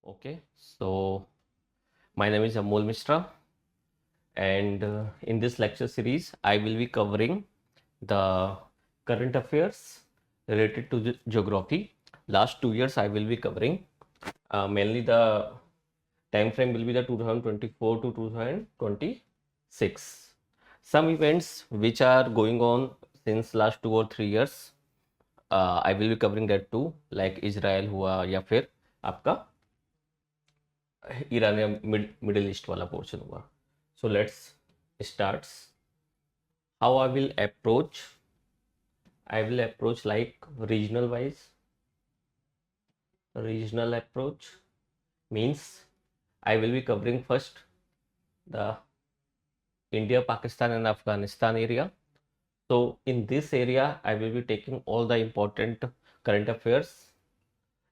Okay, so my name is Amol Mishra, and in this lecture series, I will be covering the current affairs related to the geography. Last 2 years, I will be covering mainly the time frame will be the 2024 to 2026. Some events which are going on since last 2 or 3 years, I will be covering that too, like Israel हुआ या फिर आपका Iran या middle east वाला portion हुआ. So let's starts. How I will approach like regional approach means I will be covering first the India, Pakistan and Afghanistan area. So in this area I will be taking all the important current affairs,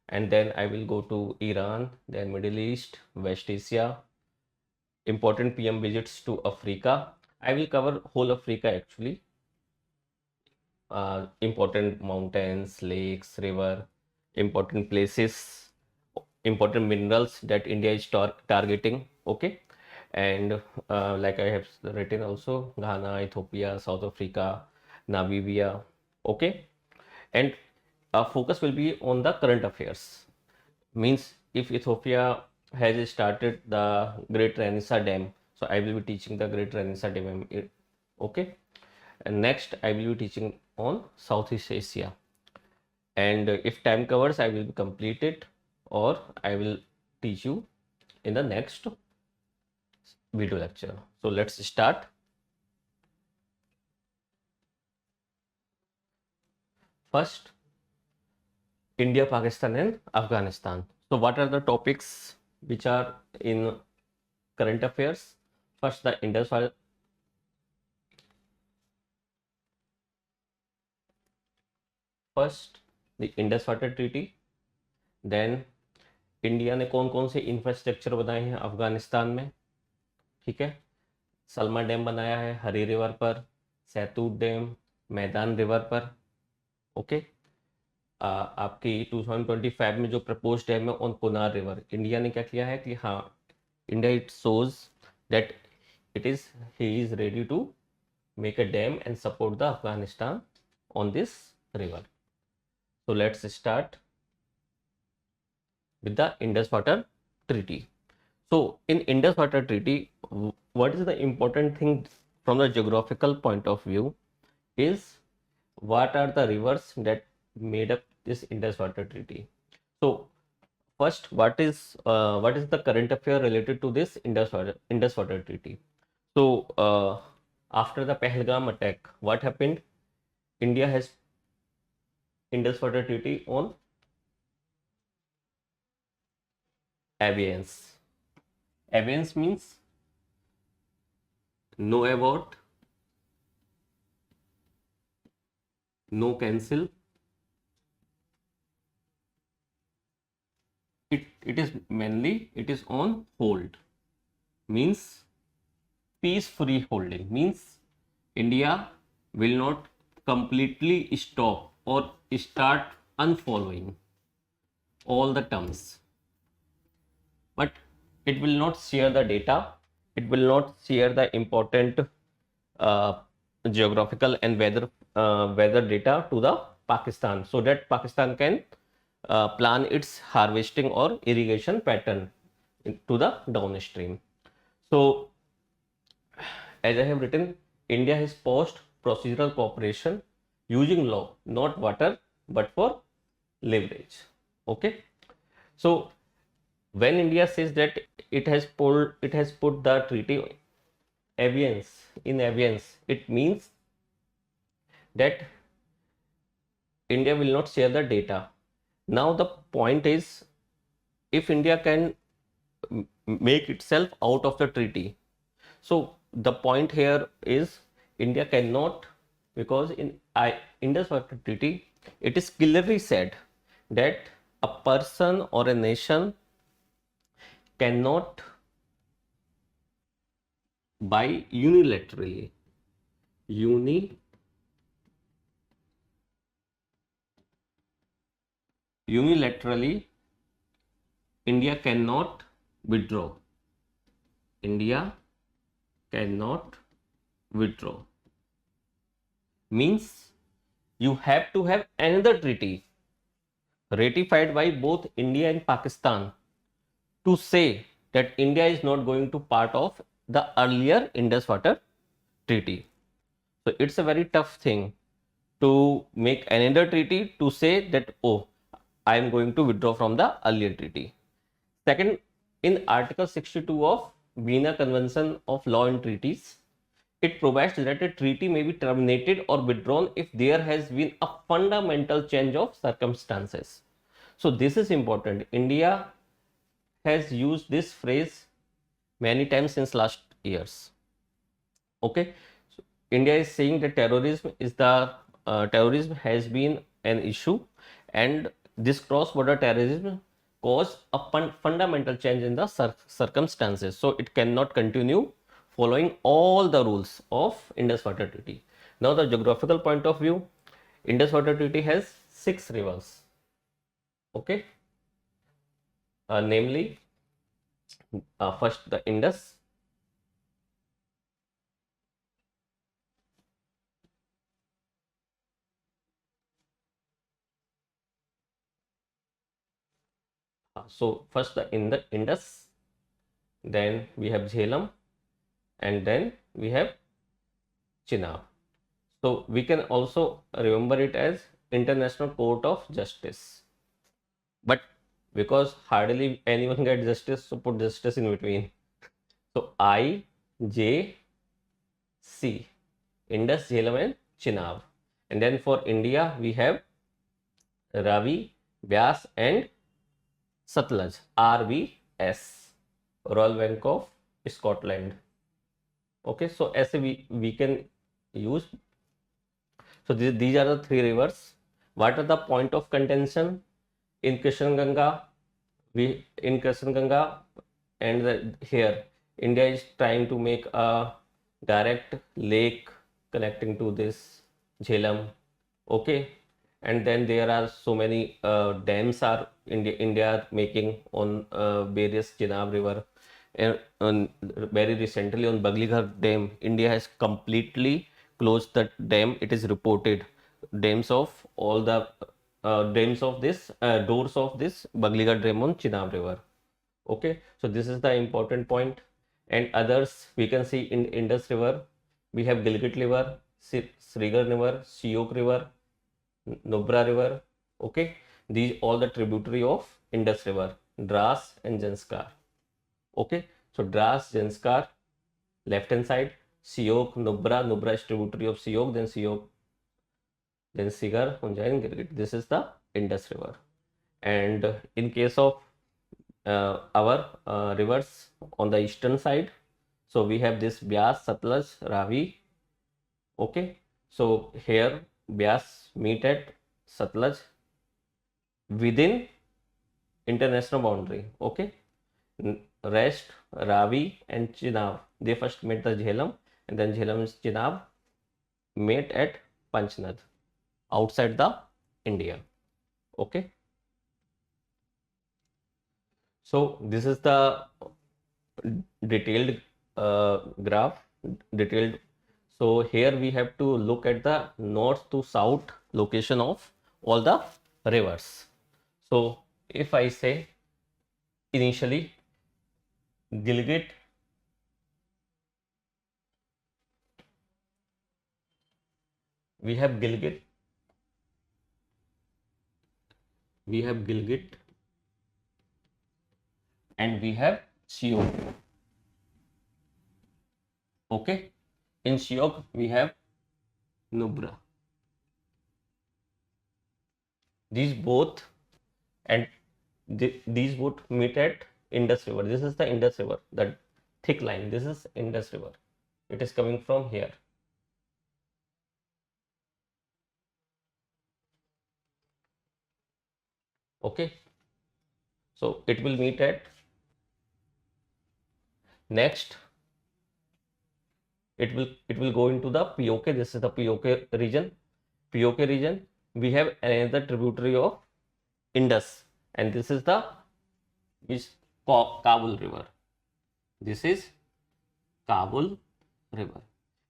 and then I will go to Iran, then Middle East, West Asia, important PM visits to Africa. I will cover whole Africa actually. Important mountains, lakes, river, important places, important minerals that India is targeting. Okay, and like I have written also, Ghana, Ethiopia, South Africa, Namibia. Okay, and our focus will be on the current affairs. Means if Ethiopia has started the Great Renissa Dam, so I will be teaching the Great Renissa Dam. Okay, and next I will be teaching on Southeast Asia, and if time covers I will complete it, or I will teach you in the next video lecture. So let's start. First, India, Pakistan and Afghanistan. So what are the topics which are in current affairs? First, the Indus Water Treaty. Then India ने कौन कौन से infrastructure बनाए हैं अफगानिस्तान में. ठीक है, Salma dam बनाया है हरी रिवर पर, सैतूत डैम मैदान रिवर पर. ओके, आपकी 2025 में जो प्रपोज डैम है ऑन कुनार रिवर, इंडिया ने क्या किया है कि हाँ, India it shows that he is ready to make a dam and support the Afghanistan on this river. So let's start with the Indus Water Treaty. So in Indus Water Treaty, what is the important thing from the geographical point of view is what are the rivers that made up this Indus Water Treaty. So first, what is the current affair related to this Indus Water Treaty? So after the Pahalgam attack, what happened? India has Indus Water Treaty on abeyance. Abeyance means no abort, no cancel. It is mainly it is on hold. Means peace-free holding. Means India will not completely stop or start unfollowing all the terms, but it will not share the data, it will not share the important geographical and weather data to the Pakistan, so that Pakistan can plan its harvesting or irrigation pattern to the downstream. So as I have written, India has paused procedural cooperation using law, not water, but for leverage. Okay, so when India says that it has put the treaty in abeyance, it means that India will not share the data. Now the point is, if India can make itself out of the treaty, so the point here is India cannot, because in Indus Water Treaty it is clearly said that a person or a nation cannot by unilaterally India cannot withdraw. India cannot withdraw. Means you have to have another treaty ratified by both India and Pakistan to say that India is not going to part of the earlier Indus Water Treaty. So it's a very tough thing to make another treaty to say that, oh, I am going to withdraw from the earlier treaty. Second, in Article 62 of Vienna Convention of Law and Treaties, it provides that a treaty may be terminated or withdrawn if there has been a fundamental change of circumstances. So this is important. India has used this phrase many times since last years. Okay, so India is saying that terrorism has been an issue, and this cross-border terrorism caused a fundamental change in the circumstances. So it cannot continue following all the rules of Indus Water Treaty. Now, the geographical point of view, Indus Water Treaty has 6 rivers. Okay, namely, first the Indus. So first the Indus, then we have Jhelum, and then we have Chenab. So we can also remember it as International Court of Justice. But because hardly anyone gets justice, so put justice in between. So IJC, Indus, Jhelum, and Chenab. And then for India, we have Ravi, Vyas, and Satluj, RBS, Royal Bank of Scotland. Okay, so as we can use. So these are the 3 rivers. What are the point of contention in Krishan Ganga? In Krishan Ganga, and here India is trying to make a direct lake connecting to this Jhelum. Okay, and then there are so many dams are India making on various Chenab river. And very recently on Baglighar Dam, India has completely closed that dam. It is reported dams of all the dams of this doors of this Baglighar Dam on Chenab river. Okay, so this is the important point. And others we can see in Indus river, we have Gilgit river, Srigar river, Siok river, Nubra river. Okay, these all the tributary of Indus river, Dras and Janskar. Okay, so Dras, Janskar, left hand side, Siok, Nubra is tributary of Siok, then Sigar, Hunjai, and Gilgit. This is the Indus river. And in case of our rivers on the eastern side, so we have this Vyas, Satluj, Ravi. Okay, so here Vyas meet at Satluj within international boundary. Okay, rest Ravi and Chenab, they first met the Jhelum, and then Jhelum and Chenab met at Panchnad outside the India. Okay, so this is the detailed graph, detailed. So here we have to look at the north to south location of all the rivers. So if I say initially Gilgit, we have Gilgit, and we have Siok. Okay, in Siok we have Nubra. These both and these would meet at Indus river. This is the Indus river, the thick line. This is Indus river. It is coming from here. Okay, so it will meet at next. It will go into the POK. This is the POK region. POK region. We have another tributary of Indus, and this is the which Kabul River. This is Kabul River.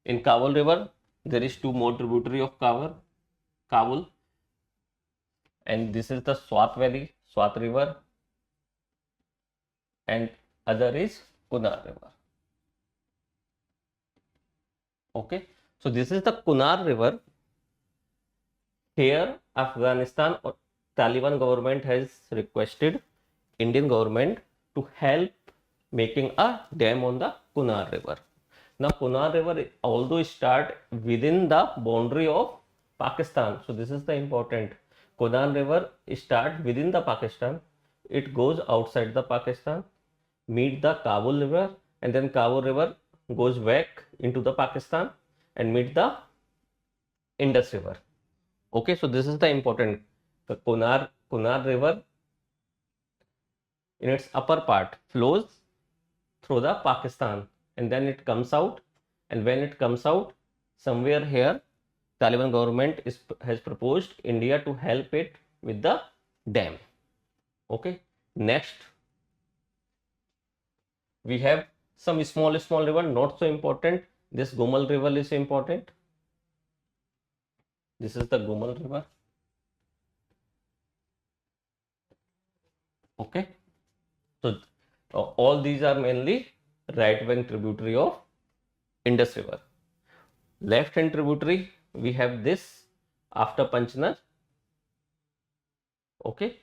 In Kabul River, there is two more tributary of Kabul, and this is the Swat Valley, Swat River, and other is Kunar River. Okay, so this is the Kunar River. Here, Afghanistan or Taliban government has requested Indian government to help making a dam on the Kunar River. Now, Kunar River, although start within the boundary of Pakistan, so this is the important. Kunar River start within the Pakistan. It goes outside the Pakistan, meet the Kabul River, and then Kabul River goes back into the Pakistan and meet the Indus River. Okay, so this is the important. The Kunar River in its upper part flows through the Pakistan, and then it comes out, and when it comes out, somewhere here Taliban government has proposed India to help it with the dam. Okay, next we have some small river, not so important. This Gomal River is important. This is the Gomal River. Okay, so all these are mainly right bank tributary of Indus River. Left hand tributary, we have this after Panchnar. Okay,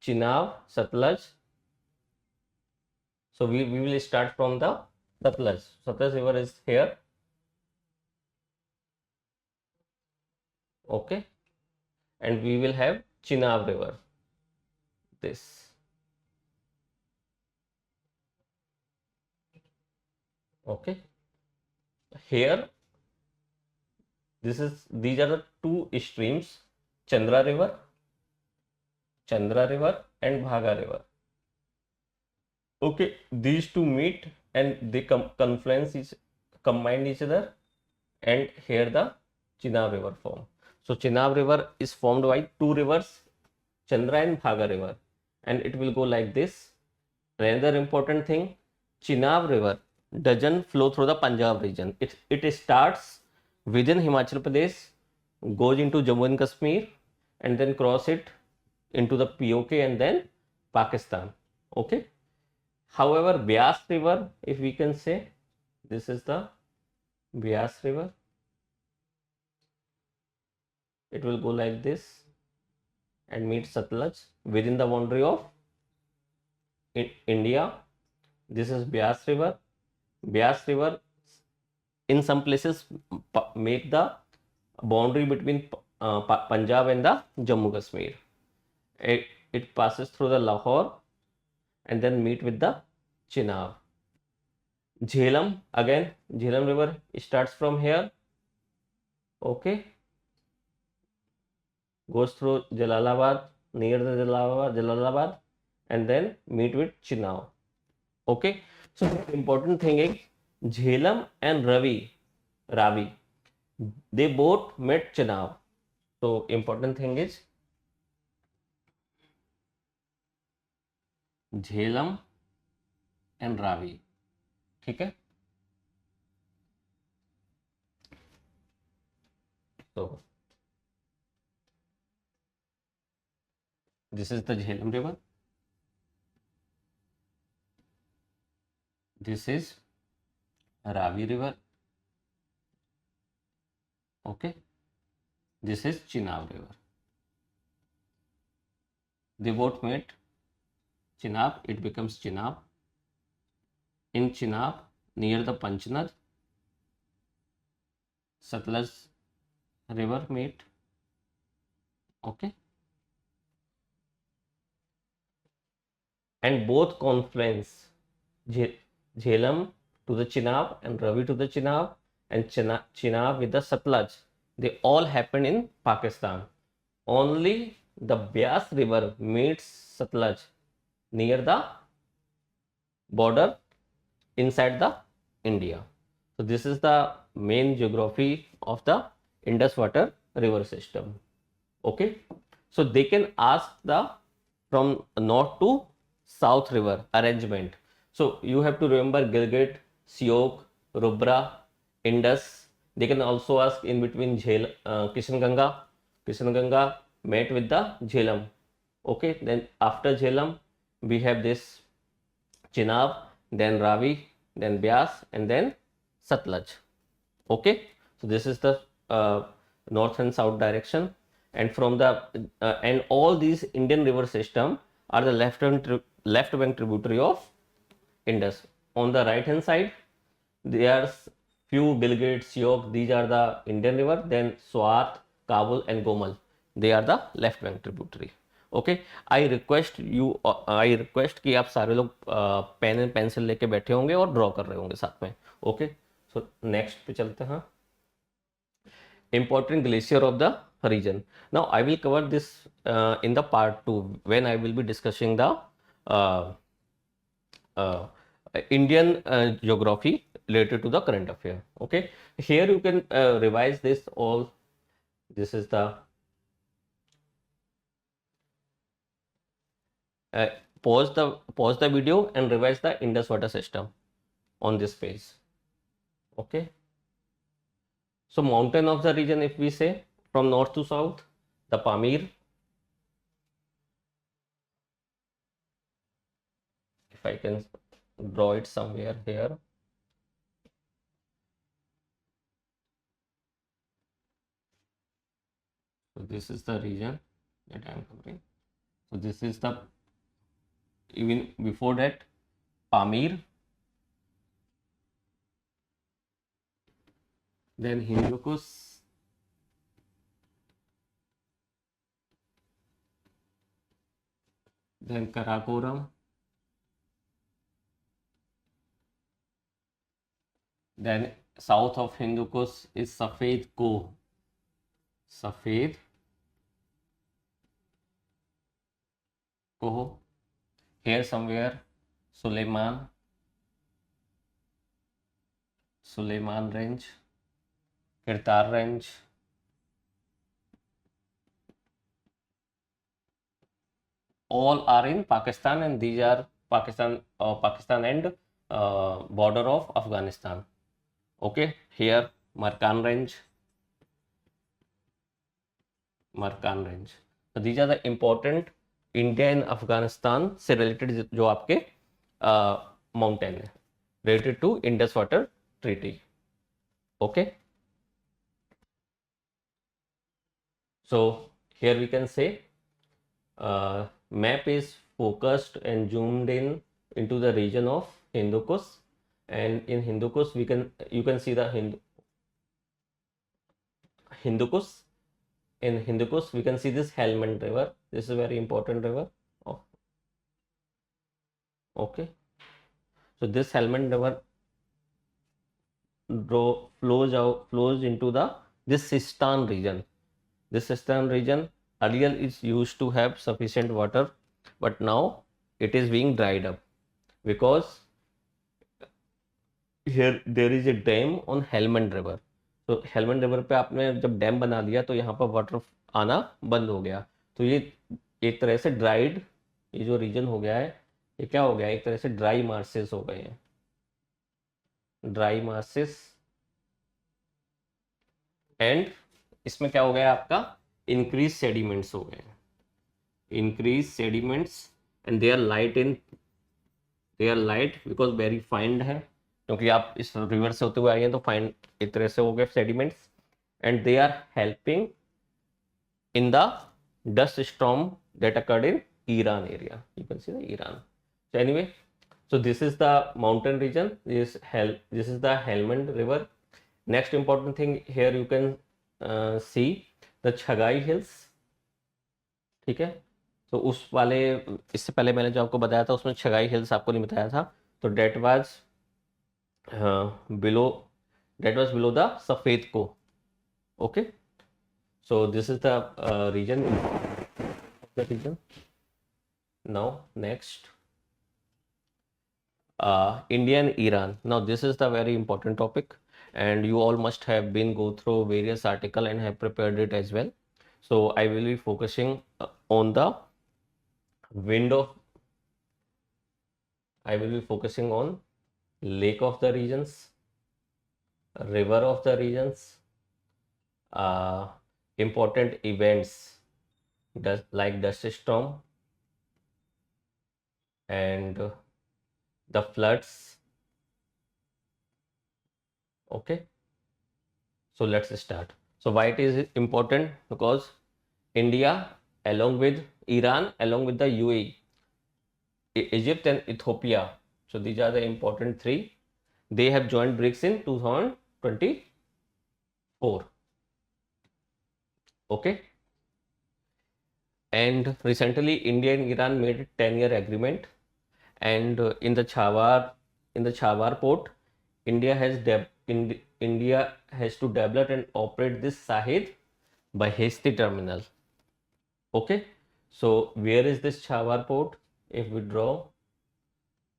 Chenab, Satluj. So we will start from the Satluj. Satluj River is here. Okay, and we will have Chenab River. This. Okay, here these are the two streams, Chandra River and Bhaga River. Okay, these two meet and they combine each other, and here the Chenab River form. So Chenab River is formed by two rivers, Chandra and Bhaga River, and it will go like this. Another important thing, Chenab River doesn't flow through the Punjab region. It starts within Himachal Pradesh, goes into Jammu and Kashmir, and then cross it into the POK and then Pakistan. Okay. However, Beas River, if we can say, this is the Beas River. It will go like this and meet Satluj within the boundary of India. This is Beas River. Beas River in some places make the boundary between Punjab and the Jammu Kashmir. It passes through the Lahore and then meet with the Chenab. Jhelum, again Jhelum River starts from here. Okay, goes through Jalalabad, near the Jalalabad, and then meet with Chenab. Okay, so the important thing is Jhelum and Ravi, they both met Chenab. So important thing is Jhelum and Ravi. ठीक है, so this is the Jhelum River. This is Ravi River. Okay, this is Chenab River. They both met Chenab, it becomes Chenab. In Chenab, near the Panchnar, Satluj River meet. Okay, and both confluence, Jhelum to the Chenab and Ravi to the Chenab, and Chenab with the Satluj, they all happen in Pakistan. Only the Beas River meets Satluj near the border inside the India. So this is the main geography of the Indus water river system. Okay, so they can ask the from north to South River arrangement. So you have to remember Gilgit, Siok, Rubra, Indus. They can also ask in between Kishan Ganga. Kishan Ganga met with the Jhelum. Okay, then after Jhelum, we have this Chenab, then Ravi, then Byas, and then Satluj. Okay, so this is the north and south direction, and from the and all these Indian river system are the left bank tributary of Indus. On the right hand side, there are few Gilgit, Siok. These are the Indian river. Then Swat, Kabul, and Gomal. They are the left bank tributary. Okay I request कि आप सारे लोग pen and pencil लेके बैठे होंगे और draw कर रहे होंगे साथ में. ओके सो नेक्स्ट पे चलते हैं. Important glacier of the region. Now I will cover this in the part 2 when I will be discussing the uh, uh, Indian geography related to the current affair. Okay, here you can revise this all. This is the pause the video and revise the Indus water system on this page. Okay, so mountain of the region, if we say from north to south, the Pamir. If I can draw it somewhere here. So this is the region that I am covering. So this is the, even before that, Pamir, then Hindukush, then Karakoram, then south of Hindukush is Safed Koh, Safed Koh. Here somewhere Suleiman range, Kirtar range, all are in Pakistan, and these are Pakistan and border of Afghanistan. Okay, here Markan range. So these are the important India and Afghanistan से related जो आपके mountain है related to Indus water treaty. Okay, so here we can say map is focused and zoomed in into the region of Hindu Kush, and in Hindu Kush you can see the Hindu Kush. In Hindu Kush we can see this Helmand river. This is a very important river. Oh. Okay, so this Helmand river flows into this Sistan region. This Sistan region earlier is used to have sufficient water, but now it is being dried up because here there is a dam on Helmand river. तो Helmand river पे आपने जब dam बना दिया तो यहाँ पर water आना बंद हो गया. तो ये एक तरह से ड्राइड, ये जो रीजन हो गया है ये क्या हो गया, एक तरह से ड्राई मार्सेस हो गए हैं, ड्राई मार्सेस. एंड इसमें क्या हो गया आपका, इंक्रीज सेडिमेंट्स हो गए, increase sediments, and they are light because very find है, क्योंकि आप इस रिवर से होते हुए आए हैं तो फाइन एक तरह से हो गए sediments. And they are helping in the dust storm that occurred in Iran area. You can see the Iran. So anyway, so this is the mountain region. This is the Helmand river. Next important thing here you can see the Chagai hills. ठीक है, तो उस वाले इससे पहले मैंने जो आपको बताया था उसमें छगाई हिल्स आपको नहीं बताया था. तो that was below the Safed Koh. Okay, so this is the region of the region. Now next, India and Iran. Now this is the very important topic, and you all must have been go through various article and have prepared it as well. So I will be focusing on the wind of I will be focusing on lake of the regions, river of the regions, uh, important events like dust storm and the floods. Okay, so let's start. So why it is important? Because India, along with Iran, along with the UAE, Egypt and Ethiopia. So these are the important three. They have joined BRICS in 2024. Okay. And recently, India and Iran made a 10-year agreement. And in the Chabahar port, India has to develop and operate this Sahid Bahesti terminal. Okay. So where is this Chabahar port? If we draw,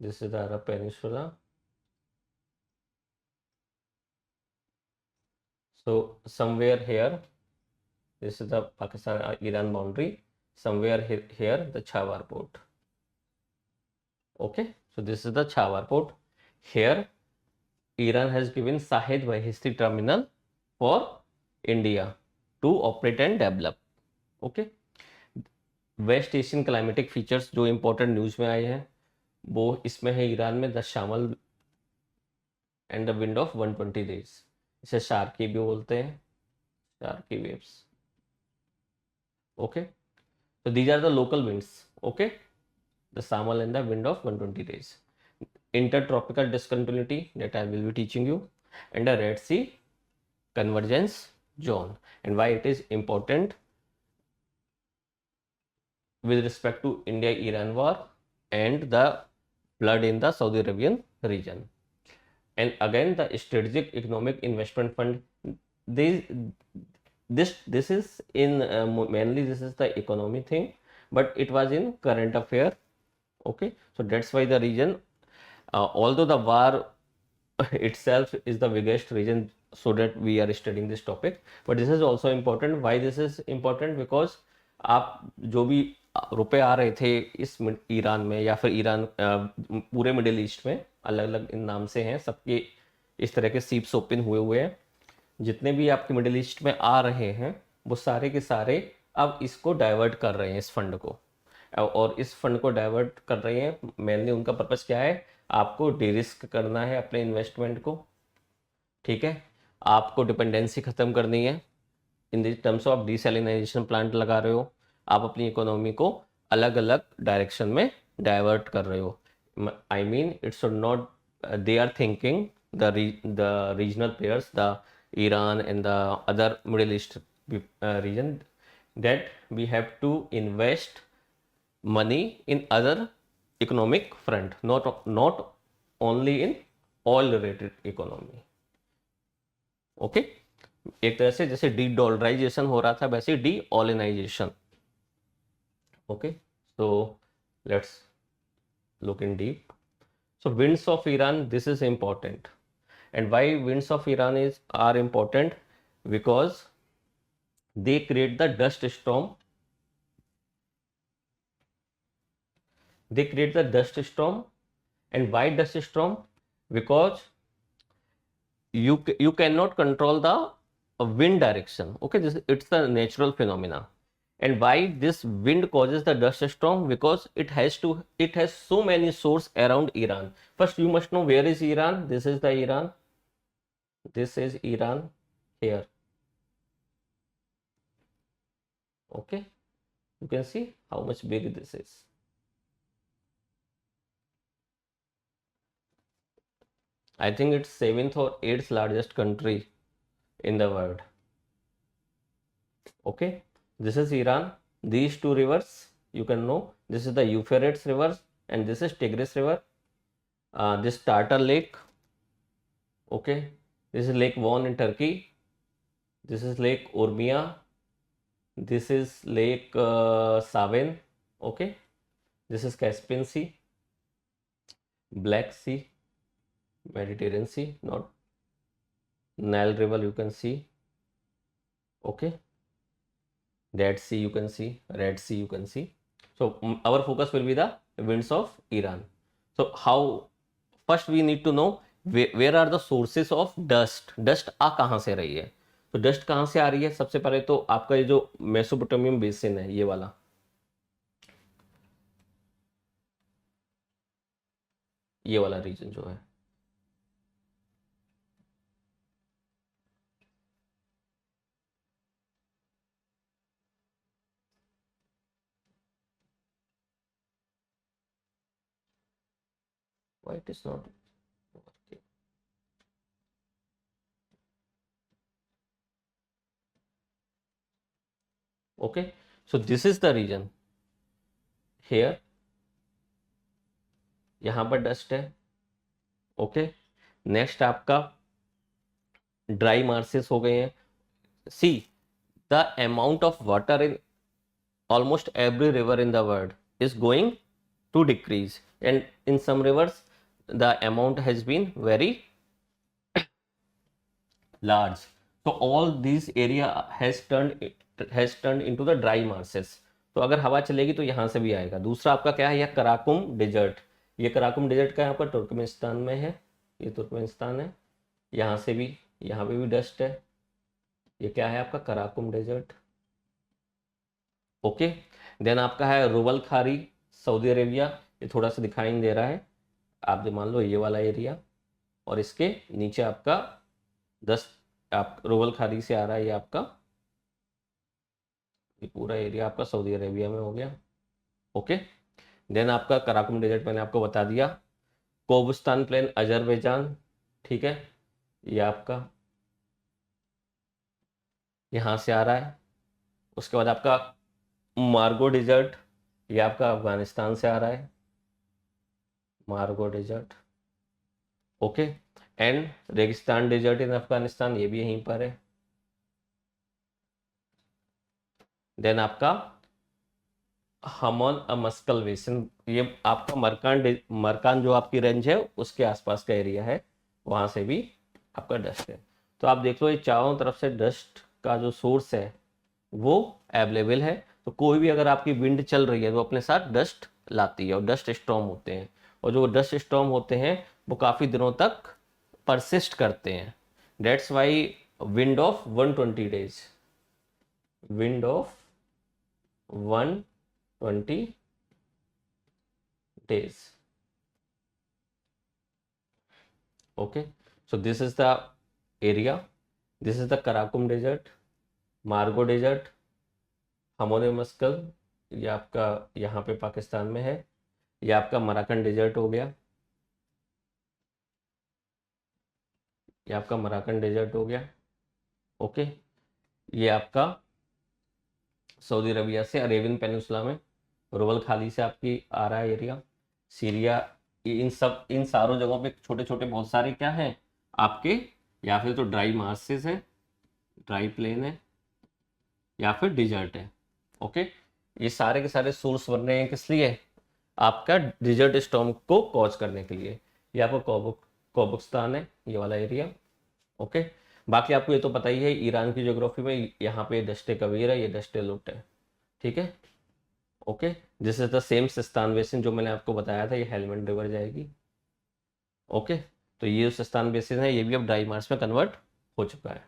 this is the Arab Peninsula. So somewhere here, this is the Pakistan-Iran boundary. Somewhere here, the Chabahar port. Okay, so this is the Chabahar port. Here, Iran has given Sahid Bahesti terminal for India to operate and develop. Okay, west Asian climatic features जो important news में आए हैं वो इसमें है Iran में the शामल and the wind of 120 days, इसे शार्की भी बोलते हैं, Sharky waves. Okay, so these are the local winds. Okay, the samal and the wind of 120 days, intertropical discontinuity that I will be teaching you, and the Red Sea convergence zone, and why it is important with respect to India-Iran war and the flood in the Saudi Arabian region. And again, the strategic economic investment fund, this is in mainly this is the economy thing, but it was in current affair. Okay, so that's why the region, although the war itself is the biggest reason so that we are studying this topic, but this is also important. Why this is important? Because आप जो भी रुपए आ रहे थे इस Iran में या फिर ईरान पूरे मिडिल ईस्ट में, अलग अलग इन नाम से हैं सबके, इस तरह के सीप्स ओपन हुए हुए हैं, जितने भी आपके मिडिल ईस्ट में आ रहे हैं वो सारे के सारे अब इसको डाइवर्ट कर रहे हैं, इस फंड को. और इस फंड को डाइवर्ट कर रहे हैं मेनली, उनका पर्पस क्या है? आपको डिरिस्क करना है अपने इन्वेस्टमेंट को. ठीक है, आपको डिपेंडेंसी खत्म करनी है. In the terms of desalinisation plant लगा रहे हो, आप अपनी इकोनॉमी को अलग अलग डायरेक्शन में डाइवर्ट कर रहे हो. I mean it should not, they are thinking the regional players, the Iran and the other Middle East region, that we have to invest money in other economic front, not only in oil related economy. Okay, एक तरह से जैसे D dollarisation हो रहा था वैसे D ऑलिनाइजेशन. Okay, so let's look in deep. So winds of Iran, this is important. And why winds of Iran are important? Because they create the dust storm. They create the dust storm. And why dust storm? Because you cannot control the wind direction. Okay, it's the natural phenomena. And why this wind causes the dust storm? Because it has so many sources around Iran. First, you must know where is Iran. This is the Iran. This is Iran here. Okay, you can see how much big this is. I think it's 7th or 8th largest country in the world. Okay, this is Iran. These two rivers you can know. This is the Euphrates river and this is Tigris river. This Tartar lake. Okay, this is Lake Van in Turkey. This is Lake Urmia. This is Lake Saven. Okay, this is Caspian Sea, Black Sea, Mediterranean Sea, not Nile River you can see. Okay, Dead Sea you can see, Red Sea you can see. So our focus will be the winds of Iran. So how, first we need to know where are the sources of dust. Dust आ कहाँ से रही है? तो dust कहाँ से आ रही है? सबसे पहले तो आपका ये जो मेसोपोटामियम बेसिन है, ये वाला, ये वाला रीजन जो है, why it is not working? Okay, so this is the region here, यहां पर डस्ट है. ओके, नेक्स्ट आपका ड्राई मार्सेस हो गए हैं. See the amount of water in almost every river in the world is going to decrease, and in some rivers the amount has been very large. So all these area has turned into the dry marshes. तो अगर हवा चलेगी तो यहाँ से भी आएगा. दूसरा आपका क्या है, यह कराकुम डेजर्ट. ये कराकुम डेजर्ट का यहाँ पर तुर्कमेनिस्तान में है, ये तुर्कमेनिस्तान है. यहाँ से भी, यहाँ पे भी डस्ट है. ये क्या है आपका कराकुम डेजर्ट. ओके, देन आपका है रुबल खारी, सऊदी अरेबिया. ये थोड़ा सा दिखाई नहीं दे रहा है, आप जो मान लो ये वाला एरिया, और इसके नीचे आपका 10 आप रुबल खारी से आ रहा है, ये आपका ये पूरा एरिया आपका सऊदी अरेबिया में हो गया. ओके, देन आपका कराकुम डेजर्ट मैंने आपको बता दिया. कोबिस्तान प्लेन अजरबैजान, ठीक है, ये आपका यहाँ से आ रहा है. उसके बाद आपका मार्गो डेजर्ट, ये आपका अफगानिस्तान से आ रहा है, मार्गो डेजर्ट. ओके, एंड रेगिस्तान डेजर्ट इन अफगानिस्तान, ये भी यहीं पर है. देन आपका हमन मस्कल बेसिन, ये आपका मरकान जो आपकी रेंज है उसके आसपास का एरिया है, वहां से भी आपका डस्ट है. तो आप देख लो ये चारों तरफ से डस्ट का जो सोर्स है वो अवेलेबल है. तो कोई भी अगर आपकी विंड चल रही है तो अपने साथ डस्ट लाती है, और डस्ट स्टॉर्म होते हैं, और जो डस्ट स्टॉर्म होते हैं वो काफ़ी दिनों तक परसिस्ट करते हैं. That's why wind of 120 days, wind of 120 days. Okay, so this is the area, this is the Karakum desert, मार्गो डेजर्ट, हमोने मस्कल, ये आपका यहाँ पे पाकिस्तान में है. ये आपका मराकन डेजर्ट हो गया, ये आपका मराकन डेजर्ट हो गया. ओके, ये आपका सऊदी अरबिया से अरेबियन पेनिनसुला में रुबल खाली से आपकी आ रहा है एरिया, सीरिया. इन सारों जगहों पे छोटे छोटे बहुत सारे क्या हैं आपके, या फिर तो ड्राई मार्सेस हैं, ड्राई प्लेन है, या फिर डिजर्ट है. ओके, ये सारे के सारे सोर्स बन रहे हैं किस लिए, आपका डिजर्ट स्टॉर्म को कॉज करने के लिए. ये आपका कोबुस्तान है, ये वाला एरिया. ओके, बाकी आपको ये तो पता ही है, ईरान की ज्योग्राफी में यहाँ पे दश्ते कबीर है, ये दश्ते लुट है. ठीक है. Okay, this is the same Sistan basin जो मैंने आपको बताया था, ये हेलमंड रिवर जाएगी. ओके, तो ये जो सिस्तान बेसिन है ये भी अब ड्राई मार्स में कन्वर्ट हो चुका है.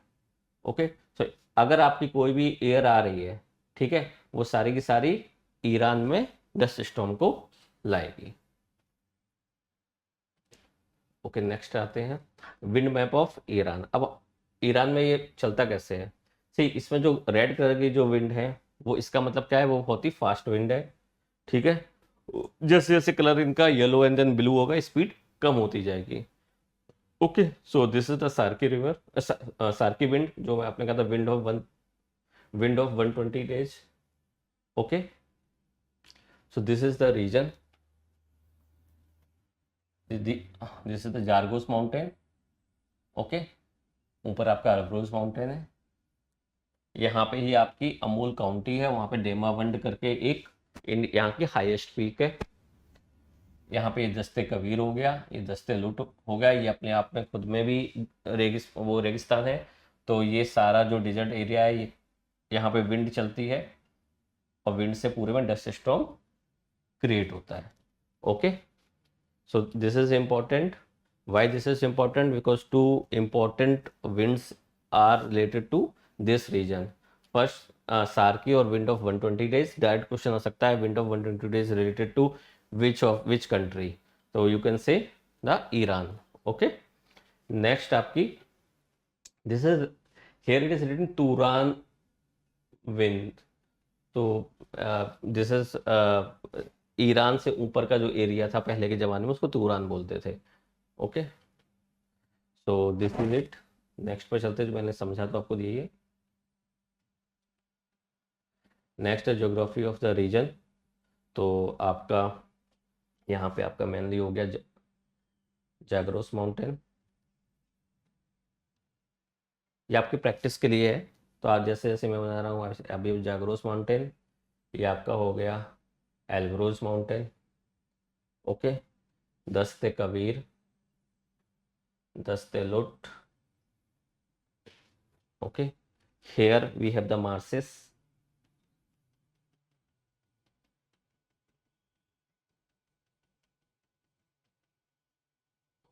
ओके, तो अगर आपकी कोई भी एयर आ रही है, ठीक है, वो सारी की सारी ईरान में डस्ट स्टॉर्म को लाएगी. ओके, नेक्स्ट आते हैं विंड मैप ऑफ ईरान. अब ईरान में ये चलता कैसे है, सी इसमें जो रेड कलर की जो विंड है वो इसका मतलब क्या है, वो बहुत ही फास्ट विंड है. ठीक है, जैसे जैसे कलर इनका येलो एंड देन ब्लू होगा, स्पीड कम होती जाएगी. Okay, so this is the Sarki river, Sarki wind, जो आपने कहा था wind of 120 days. Okay, so this is the region, this is the Zagros mountain. Okay, ऊपर आपका अल्ब्रोज माउंटेन है. यहाँ पे ही आपकी अमूल काउंटी है, वहाँ पे डेमावंड करके एक यहाँ की हाईएस्ट पीक है. यहाँ पे ये दस्ते कबीर हो गया, ये दस्ते लुट हो गया, ये अपने आप में खुद में भी रेगिस्तान है. तो ये सारा जो डिजर्ट एरिया है, यहाँ पे विंड चलती है, और विंड से पूरे में डस्ट स्टॉर्म क्रिएट होता है. Okay, So this is important. Why this is important? Because two important winds are related to this region. First, Sarki or wind of 120 days. Direct question आ सकता है, wind of 120 days related to which country? So you can say the Iran. Okay. Next आपकी, this is, here it is written Turan wind. तो this is Iran से ऊपर का जो area था पहले के ज़माने में, उसको तुरान बोलते थे. Okay, so this is it. Next पर चलते, जो मैंने समझा तो आपको दिए. नेक्स्ट है ज्योग्राफी ऑफ द रीजन. तो आपका यहाँ पे आपका मेनली हो गया जाग्रोस माउंटेन. ये आपकी प्रैक्टिस के लिए है. तो आज जैसे जैसे मैं बना रहा हूँ, अभी जाग्रोस माउंटेन, ये आपका हो गया एल्ब्रोज माउंटेन. ओके, दस्ते कबीर, दस्ते लुट. Okay, here we have the marshes.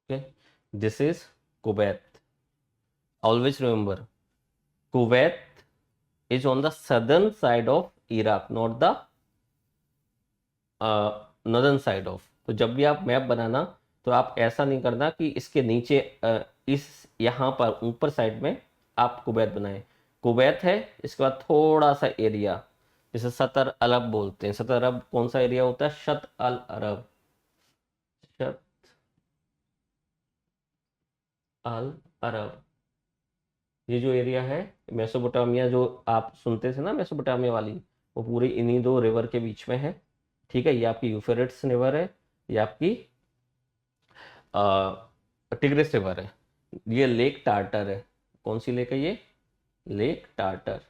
Okay, this is Kuwait. Always remember, Kuwait is on the southern side of Iraq, not the northern side of. तो जब भी आप मैप बनाना, तो आप ऐसा नहीं करना कि इसके नीचे इस यहाँ पर ऊपर साइड में आप कुवैत बनाएं. कुवैत है, इसके बाद थोड़ा सा एरिया, जिसे सतर अरब बोलते हैं. सतर अरब कौन सा एरिया होता है? शत अल अरब. शत अल अरब, ये जो एरिया है, मेसोपोटामिया जो आप सुनते थे ना, मेसोपोटामिया वाली, वो पूरी इन्हीं दो रिवर के बीच में है. ठीक है, ये आपकी यूफ्रेट्स रिवर है, ये आपकी टिग्रिस रिवर है. ये लेक टार्टर है. कौन सी लेक है ये? Lake Tharthar.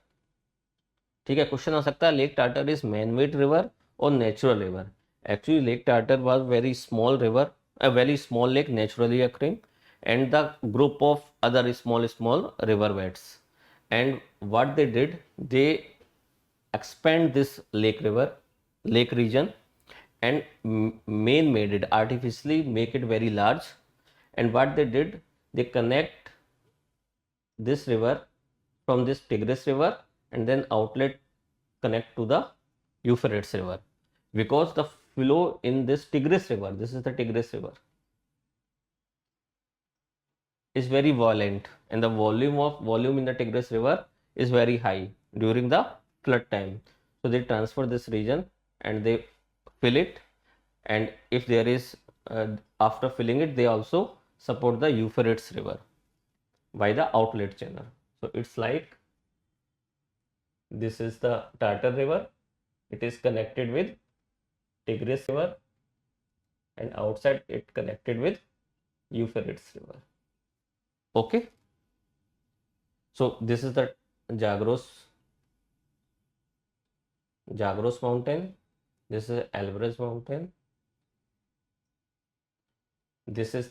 ठीक है, क्वेश्चन आ सकता है Lake Tharthar is man made river और natural river. Actually Lake Tharthar was very small river, a very small lake naturally occurring, and the group of other small river beds. And what they did, they expand this lake region, and man made it artificially, make it very large. And what they did, they connect this river from this Tigris river, and then outlet connect to the Euphrates river, because the flow in this Tigris river, this is the Tigris river, is very violent, and the volume in the Tigris river is very high during the flood time. So they transfer this region and they fill it, and if there is after filling it, they also support the Euphrates river by the outlet channel. So it's like, this is the Tartar river, it is connected with Tigris river, and outside it connected with Euphrates river. Okay, so this is the Zagros mountain, this is Elbrus mountain, this is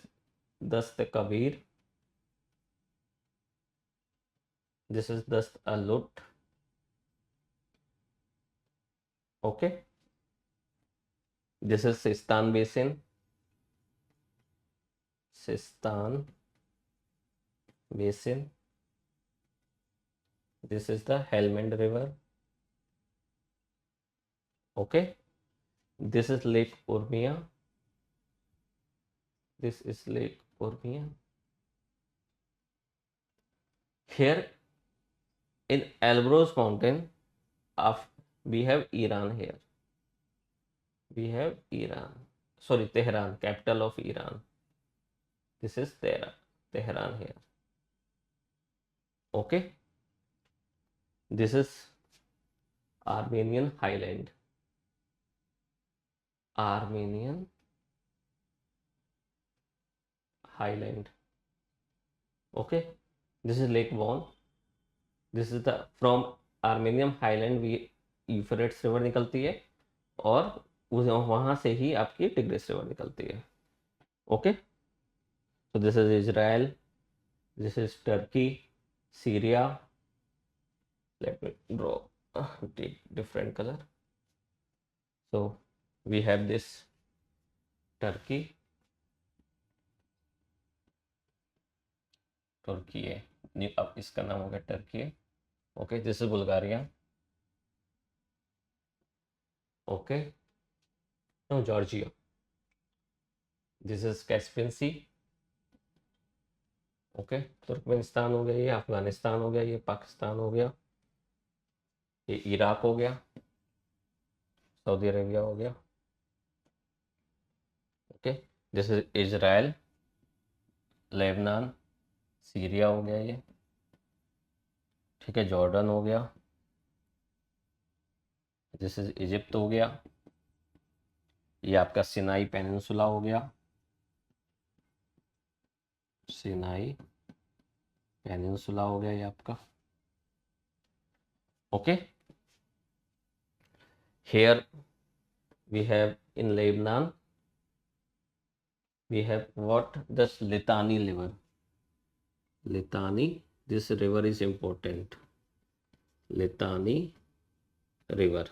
Dast Kabir, this is Dast Alut. Okay, this is Sistan basin, this is the Helmand river. Okay, this is Lake Urmia, this is Lake Urmia. Here in Elbrus mountain, we have Iran here. We have Iran, sorry, Tehran, capital of Iran. This is Tehran here. Okay, this is Armenian highland. Okay, this is Lake Von. This is the, from Armenian highland we Euphrates river निकलती है, और वहां से ही आपकी tigris river निकलती है. Okay, so this is Israel, this is Turkey, Syria. Let me draw different color. So we have this Turkey, तुर्की है, अब इसका नाम हो गया Turkey. Okay, this is Bulgaria. Okay, no Georgia. This is Caspian sea. Okay, Turkmenistan हो गया, ये अफगानिस्तान हो गया, ये पाकिस्तान हो गया, ये इराक हो गया, सऊदी अरेबिया हो गया। Okay, this is Israel, Lebanon, Syria हो गया ये। ठीक है, जॉर्डन हो गया, दिस इज इजिप्ट हो गया, ये आपका सिनाई पेनिनसुला हो गया, सिनाई पेनिनसुला हो गया ये आपका। Okay, here we have in Lebanon we have what, this Litani river. Litani, this river is important. Litani river.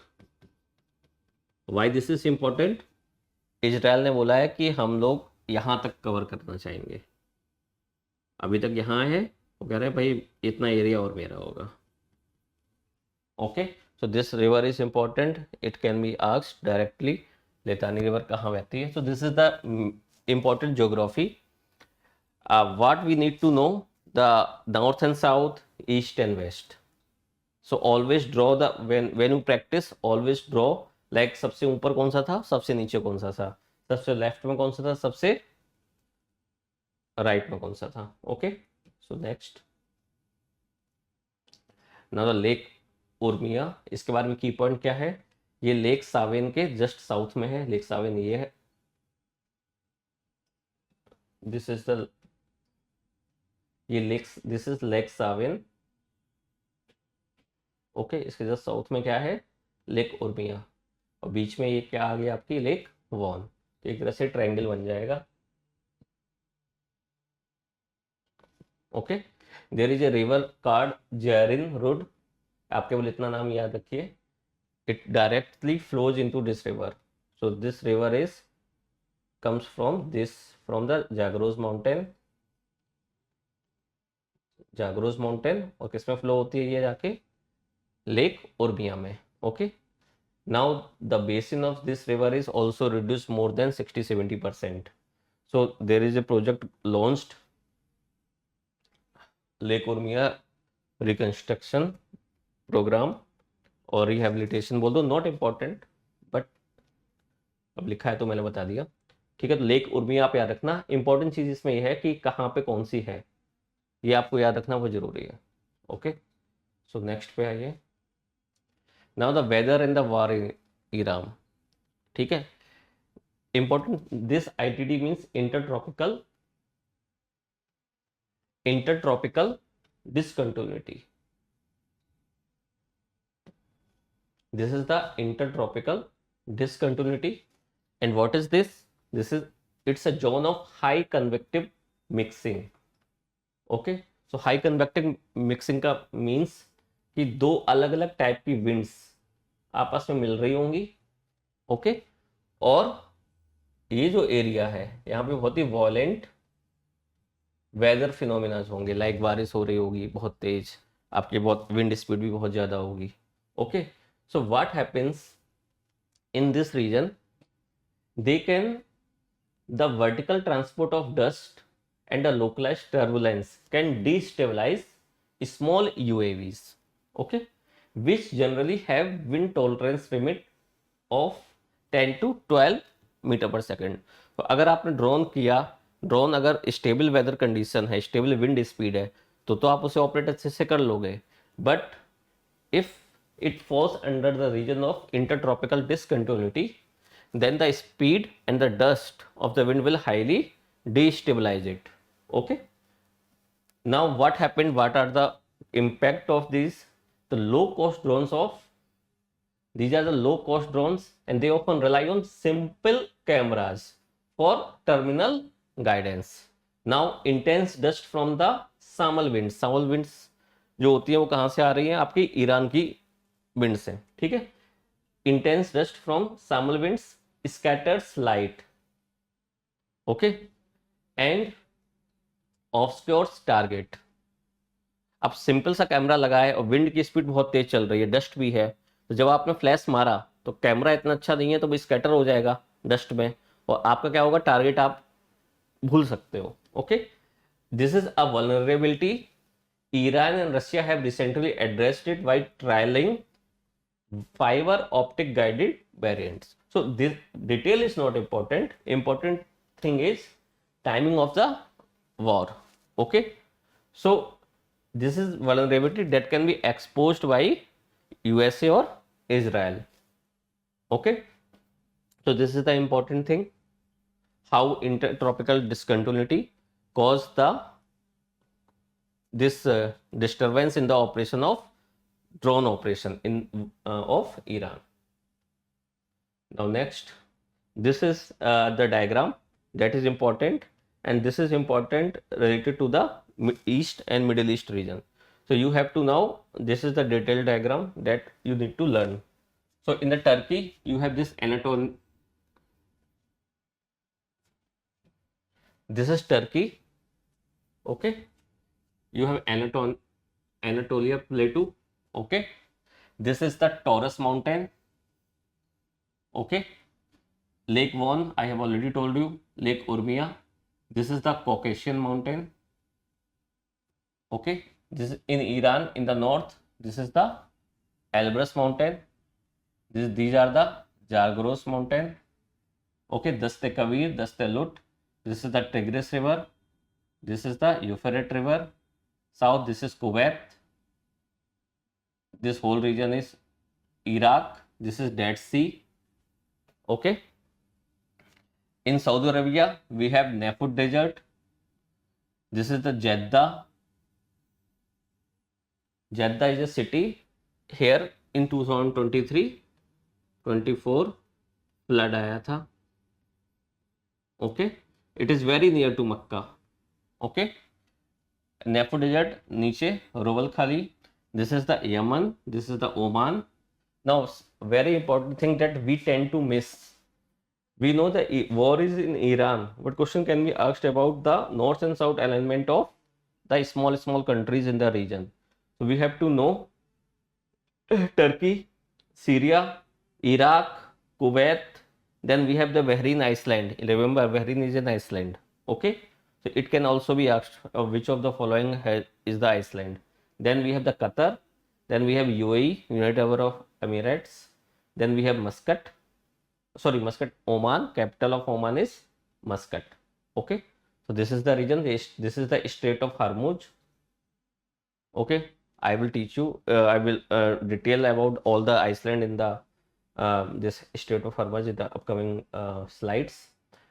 Why this is important? Israel ने बोला है कि हम लोग यहाँ तक कवर करना चाहेंगे, अभी तक यहाँ है, वो कह रहे हैं भाई इतना एरिया और मेरा होगा। Okay, so this river is important, it can be asked directly, Litani river कहाँ बहती है। So this is the important geography. What we need to know, the north and south, east and west. So always draw the, when you practice, always draw like सबसे ऊपर कौन सा था, सबसे नीचे कौन सा था, सबसे लेफ्ट में कौन सा था, सबसे राइट में कौन सा था। Okay, so next, now the lake Urmia, इसके बारे में की पॉइंट क्या है, ये लेक सावेन के जस्ट साउथ में है, लेक सावेन ये है, दिस इज द, ये lake, this is Lake Sevan. Okay, इसके जस्ट साउथ में क्या है, लेक उर्मिया, और बीच में ये क्या आ गया आपकी, लेक वॉन। तो एक तरह से ट्रायंगल बन जाएगा। Okay, there is a river called Zarrineh Rud, आप केवल इतना नाम याद रखिए, it directly flows into this river. So this river is comes from this, from the Zagros mountain, Zagros mountain, और किसमें फ्लो होती है ये जाके, लेक उर्मिया में। Okay, now the basin of this river is also reduced more than 60-70%. So there is a project launched, Lake Urmia reconstruction program और rehabilitation बोल दो, नॉट इम्पॉर्टेंट बट अब लिखा है तो मैंने बता दिया। ठीक है, तो लेक उर्मिया आप याद रखना, इंपॉर्टेंट चीज इसमें यह है कि कहाँ पे कौन सी है, ये आपको याद रखना वो जरूरी है। ओके, सो नेक्स्ट पे आइए, now the weather in the war in Iran. ठीक है, important, this ITD means intertropical discontinuity. This is the intertropical discontinuity, and what is this, this is, it's a zone of high convective mixing. Okay, so high convective mixing का means कि दो अलग अलग type की winds आपस में मिल रही होंगी। ओके, और ये जो एरिया है यहाँ पे बहुत ही वॉलेंट वेदर फिनोमिनाज होंगे, लाइक बारिश हो रही होगी बहुत तेज, आपकी बहुत विंड स्पीड भी बहुत ज़्यादा होगी। Okay, so what happens in this region, they can, the vertical transport of dust and the localised turbulence can destabilise small UAVs, okay, which generally have wind tolerance limit of 10 to 12 metre पर second. तो अगर आपने drone किया, drone अगर stable weather condition है, stable wind speed है, तो आप उसे ऑपरेट अच्छे से कर लोगे। But if it falls under the region of intertropical discontinuity, then the speed and the dust of the wind will highly destabilize it. Okay, now what happened, what are the impact of these, the low cost drones of, these are the low cost drones and they often rely on simple cameras for terminal guidance. Now intense dust from the samal winds, samal winds जो होती है वो कहां से आ रही है, आपकी Iran की विंड से। ठीक है, intense dust from samal winds scatters light, okay, and obscures target. अब सिंपल सा कैमरा लगा है और विंड की स्पीड बहुत तेज चल रही है, डस्ट भी है, तो जब आपने फ्लैश मारा तो कैमरा इतना अच्छा नहीं है तो भी स्कैटर हो जाएगा डस्ट में, और आपका क्या होगा, टारगेट आप भूल सकते हो। Okay, this is a vulnerability. Iran and Russia have recently addressed it by trialling fiber optic guided variants. So this detail is not important. Important thing is timing of the war. Okay, so this is vulnerability that can be exposed by USA or Israel. Okay, so this is the important thing, how intertropical discontinuity caused the this disturbance in the operation of drone operation in of Iran. Now next, this is the diagram that is important, and this is important related to the East and Middle East region. So you have to now, this is the detailed diagram that you need to learn. So in the Turkey, you have this Anatol. This is Turkey. Okay, you have Anatolia Plateau. Okay, this is the Taurus Mountain. Okay, Lake Van, I have already told you. Lake Urmia. This is the Caucasian mountain. Okay, this is in Iran in the north. This is the Elbrus mountain. These are the Zagros mountain. Okay, Daste Kavir, Daste Lut. This is the Tigris river. This is the Euphrates river. South, this is Kuwait. This whole region is Iraq. This is Dead Sea. Okay. In Saudi Arabia, we have Nafut desert. This is the Jeddah. Jeddah is a city. Here in 2023-24 flood आया था. Okay, it is very near to Makkah. Okay, Nafut desert नीचे Roval Khali. This is the Yemen. This is the Oman. Now, very important thing that we tend to miss. We know the war is in Iran, but question can be asked about the north and south alignment of the small countries in the region. So we have to know Turkey, Syria, Iraq, Kuwait. Then we have the Bahrain Iceland. Remember, Bahrain is an Iceland. Okay, so it can also be asked which of the following is the Iceland. Then we have the Qatar. Then we have UAE, United Arab Emirates. Then we have Muscat. Sorry, Muscat, Oman. Capital of Oman is Muscat. Okay, so this is the region. This is the Strait of Hormuz. Okay, I will teach you. I will detail about all the Iceland in the this Strait of Hormuz in the upcoming slides.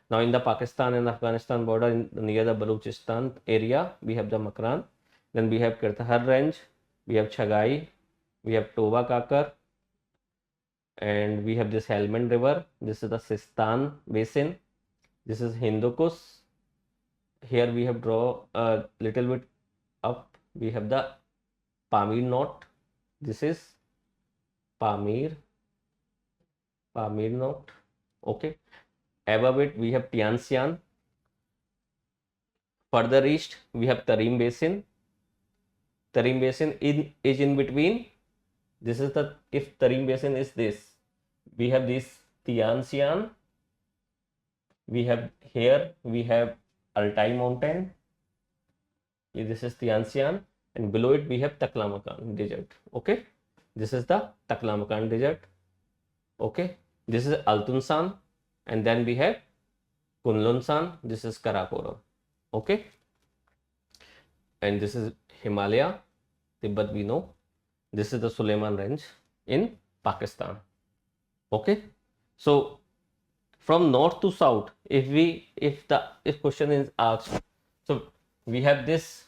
Now, in the Pakistan and Afghanistan border, near the Balochistan area, we have the Makran. Then we have Kirthahar Range. We have Chagai. We have Toba Kakar. And we have this Helmand River. This is the Sistan Basin. This is Hindu Kush. Here we have draw a little bit up. We have the Pamir knot. This is Pamir knot. Okay. Above it we have Tian Shan. Further east we have Tarim Basin. Tarim Basin is in between. This is the, if Tarim Basin is this, we have this Tian Shan. We have here we have Altai Mountain. This is Tian Shan, and below it we have Taklamakan Desert. Okay, this is the Taklamakan Desert. Okay, this is Altunsan, and then we have Kunlunsan. This is Karakoram. Okay, and this is Himalaya, Tibet we know. This is the Suleiman Range in Pakistan. Okay, so from north to south, if question is asked, so we have this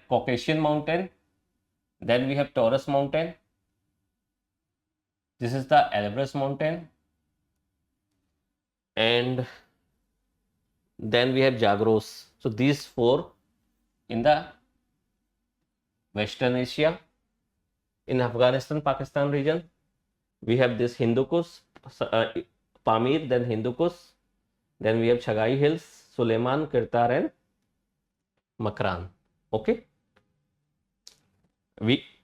Caucasian mountain, then we have Taurus mountain. This is the Elbrus mountain, and then we have Zagros. So these four in the Western Asia. In Afghanistan, Pakistan region, we have this Hindu Kush, Pamir, then Hindu Kush, then we have Chagai Hills, Suleiman, Kirtar, and Makran. Okay.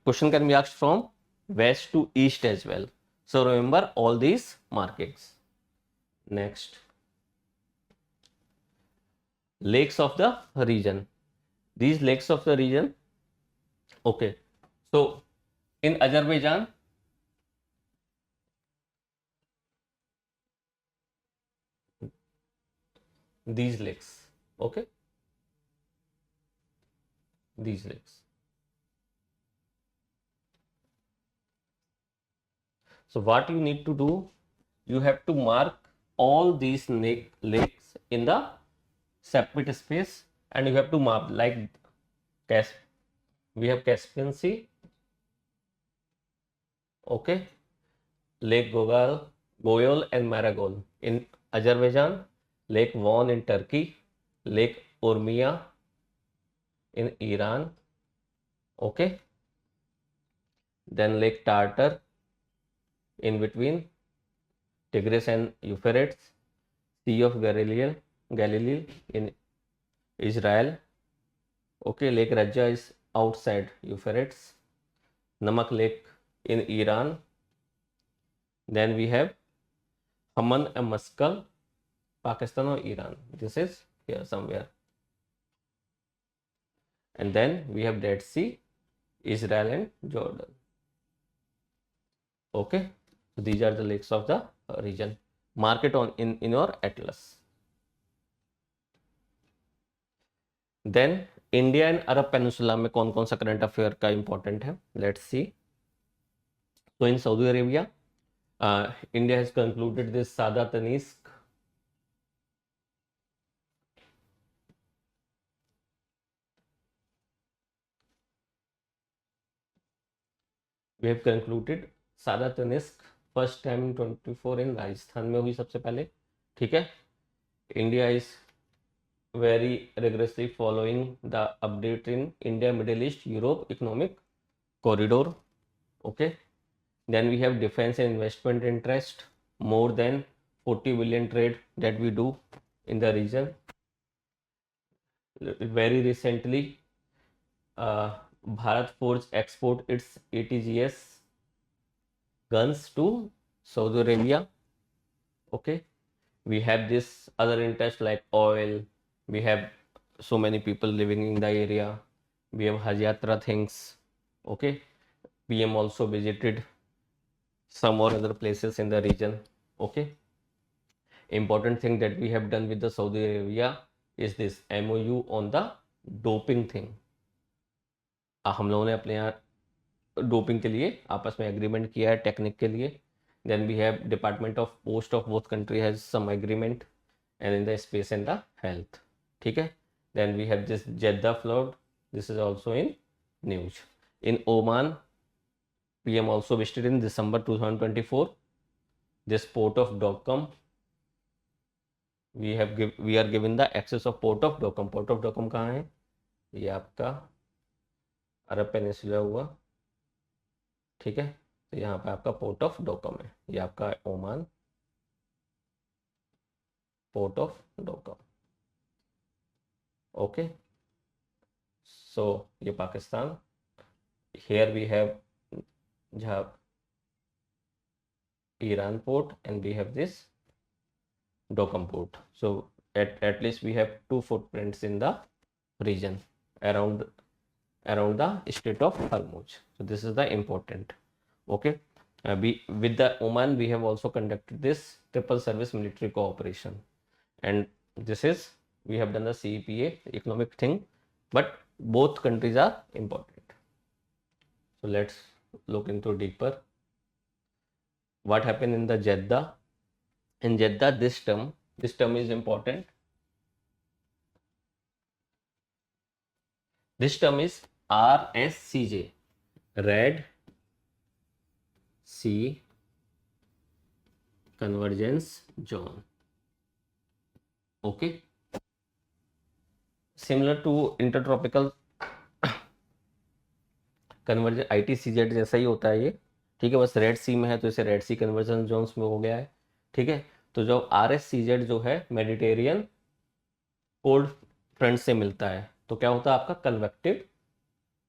Question can be asked from west to east as well. So remember all these markings. Next, lakes of the region. These lakes of the region. Okay. So in Azerbaijan, these lakes. Okay. These lakes. So what you need to do, you have to mark all these lakes in the separate space, and you have to map like we have Caspian Sea, okay, Lake Goyol and Maragol in Azerbaijan, Lake Van in Turkey, Lake Urmia in Iran, okay, then Lake Tartar in between Tigris and Euphrates, Sea of Galilee in Israel, okay, Lake Raja is outside Euphrates, Namak Lake in Iran, then we have Haman and Muscal, Pakistan or Iran. This is here somewhere. And then we have Dead Sea, Israel and Jordan. Okay, so these are the lakes of the region. Mark it on in your atlas. Then India and Arab peninsula में कौन कौन सा current affair का important है, let's see. So in Saudi Arabia, India has concluded this Sada Tanisk we have concluded Sada Tanisk first time in 24 in Rajasthan में हुई सबसे पहले. ठीक है. India is very rigorously following the update in India, Middle East, Europe economic corridor. Okay. Then we have defense and investment interest, more than 40 billion trade that we do in the region. Very recently, Bharat Forge export its ATGS guns to Saudi Arabia. Okay. We have this other interest like oil. We have so many people living in the area. We have Hajj Yatra things. Okay. PM also visited some or other places in the region. Okay. Important thing that we have done with the Saudi Arabia is this MOU on the doping thing. हम लोगों ने अपने यहाँ doping के लिए आपस में agreement किया है टेक्निक के लिए. Then we have Department of Post of both country has some agreement, and in the space and the health. ठीक है. Then we have this Jeddah flood. This is also in news. In Oman, PM also visited in December 2024. This port of Dokkum. We are given the access of port of Dokkum. Port of Dokkum कहाँ है? ये आपका अरब peninsula हुआ. ठीक है. तो यहाँ पे आपका पोर्ट ऑफ डोकम है. ये आपका Oman port of Duqm. Okay. So ये Pakistan. Here we have Iran port and we have this Dokkum port. So at least we have two footprints in the region around the Strait of Hormuz. So this is the important. Okay. With the Oman we have also conducted this triple service military cooperation, and this is we have done the CEPA economic thing, but both countries are important. So let's look into deeper what happened in the Jeddah. In Jeddah, this term is important. This term is RSCJ, Red Sea Convergence Zone. Okay. Similar to intertropical convergence, ITCZ जैसा ही होता है ये. ठीक है. बस red सी में है तो इसे रेड सी कन्वर्जन जोन्स में हो गया है. ठीक है. तो जो RSCZ जो है मेडिटेरियन कोल्ड फ्रंट से मिलता है. तो क्या होता है आपका कन्वेक्टिव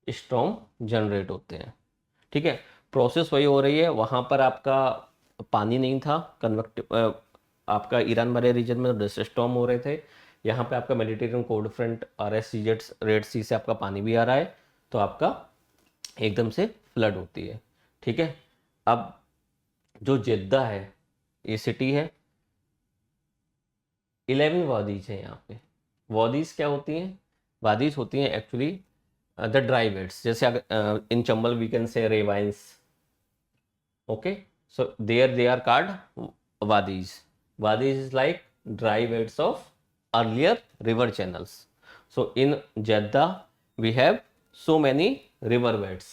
स्टॉर्म जनरेट होते हैं। ठीक है, प्रोसेस वही हो रही है। वहां पर आपका पानी नहीं था, कन्वेक्टिव आपका ईरान वाले रीजन में डस्ट स्टॉर्म हो रहे थे। यहाँ पे आपका Mediterranean cold front RS Red Sea से आपका पानी भी आ रहा है, तो आपका एकदम से फ्लड होती है। ठीक है, अब जो जेद्दा है ये सिटी है, 11 वादीज है यहाँ पे। वादीज क्या होती हैं? वादीज होती हैं एक्चुअली द ड्राई वेट्स, जैसे अगर in Chambal we can say ravines. Okay, so there they are called wadis. Wadis is like dry beds of earlier river channels. So in Jeddah we have so many river beds.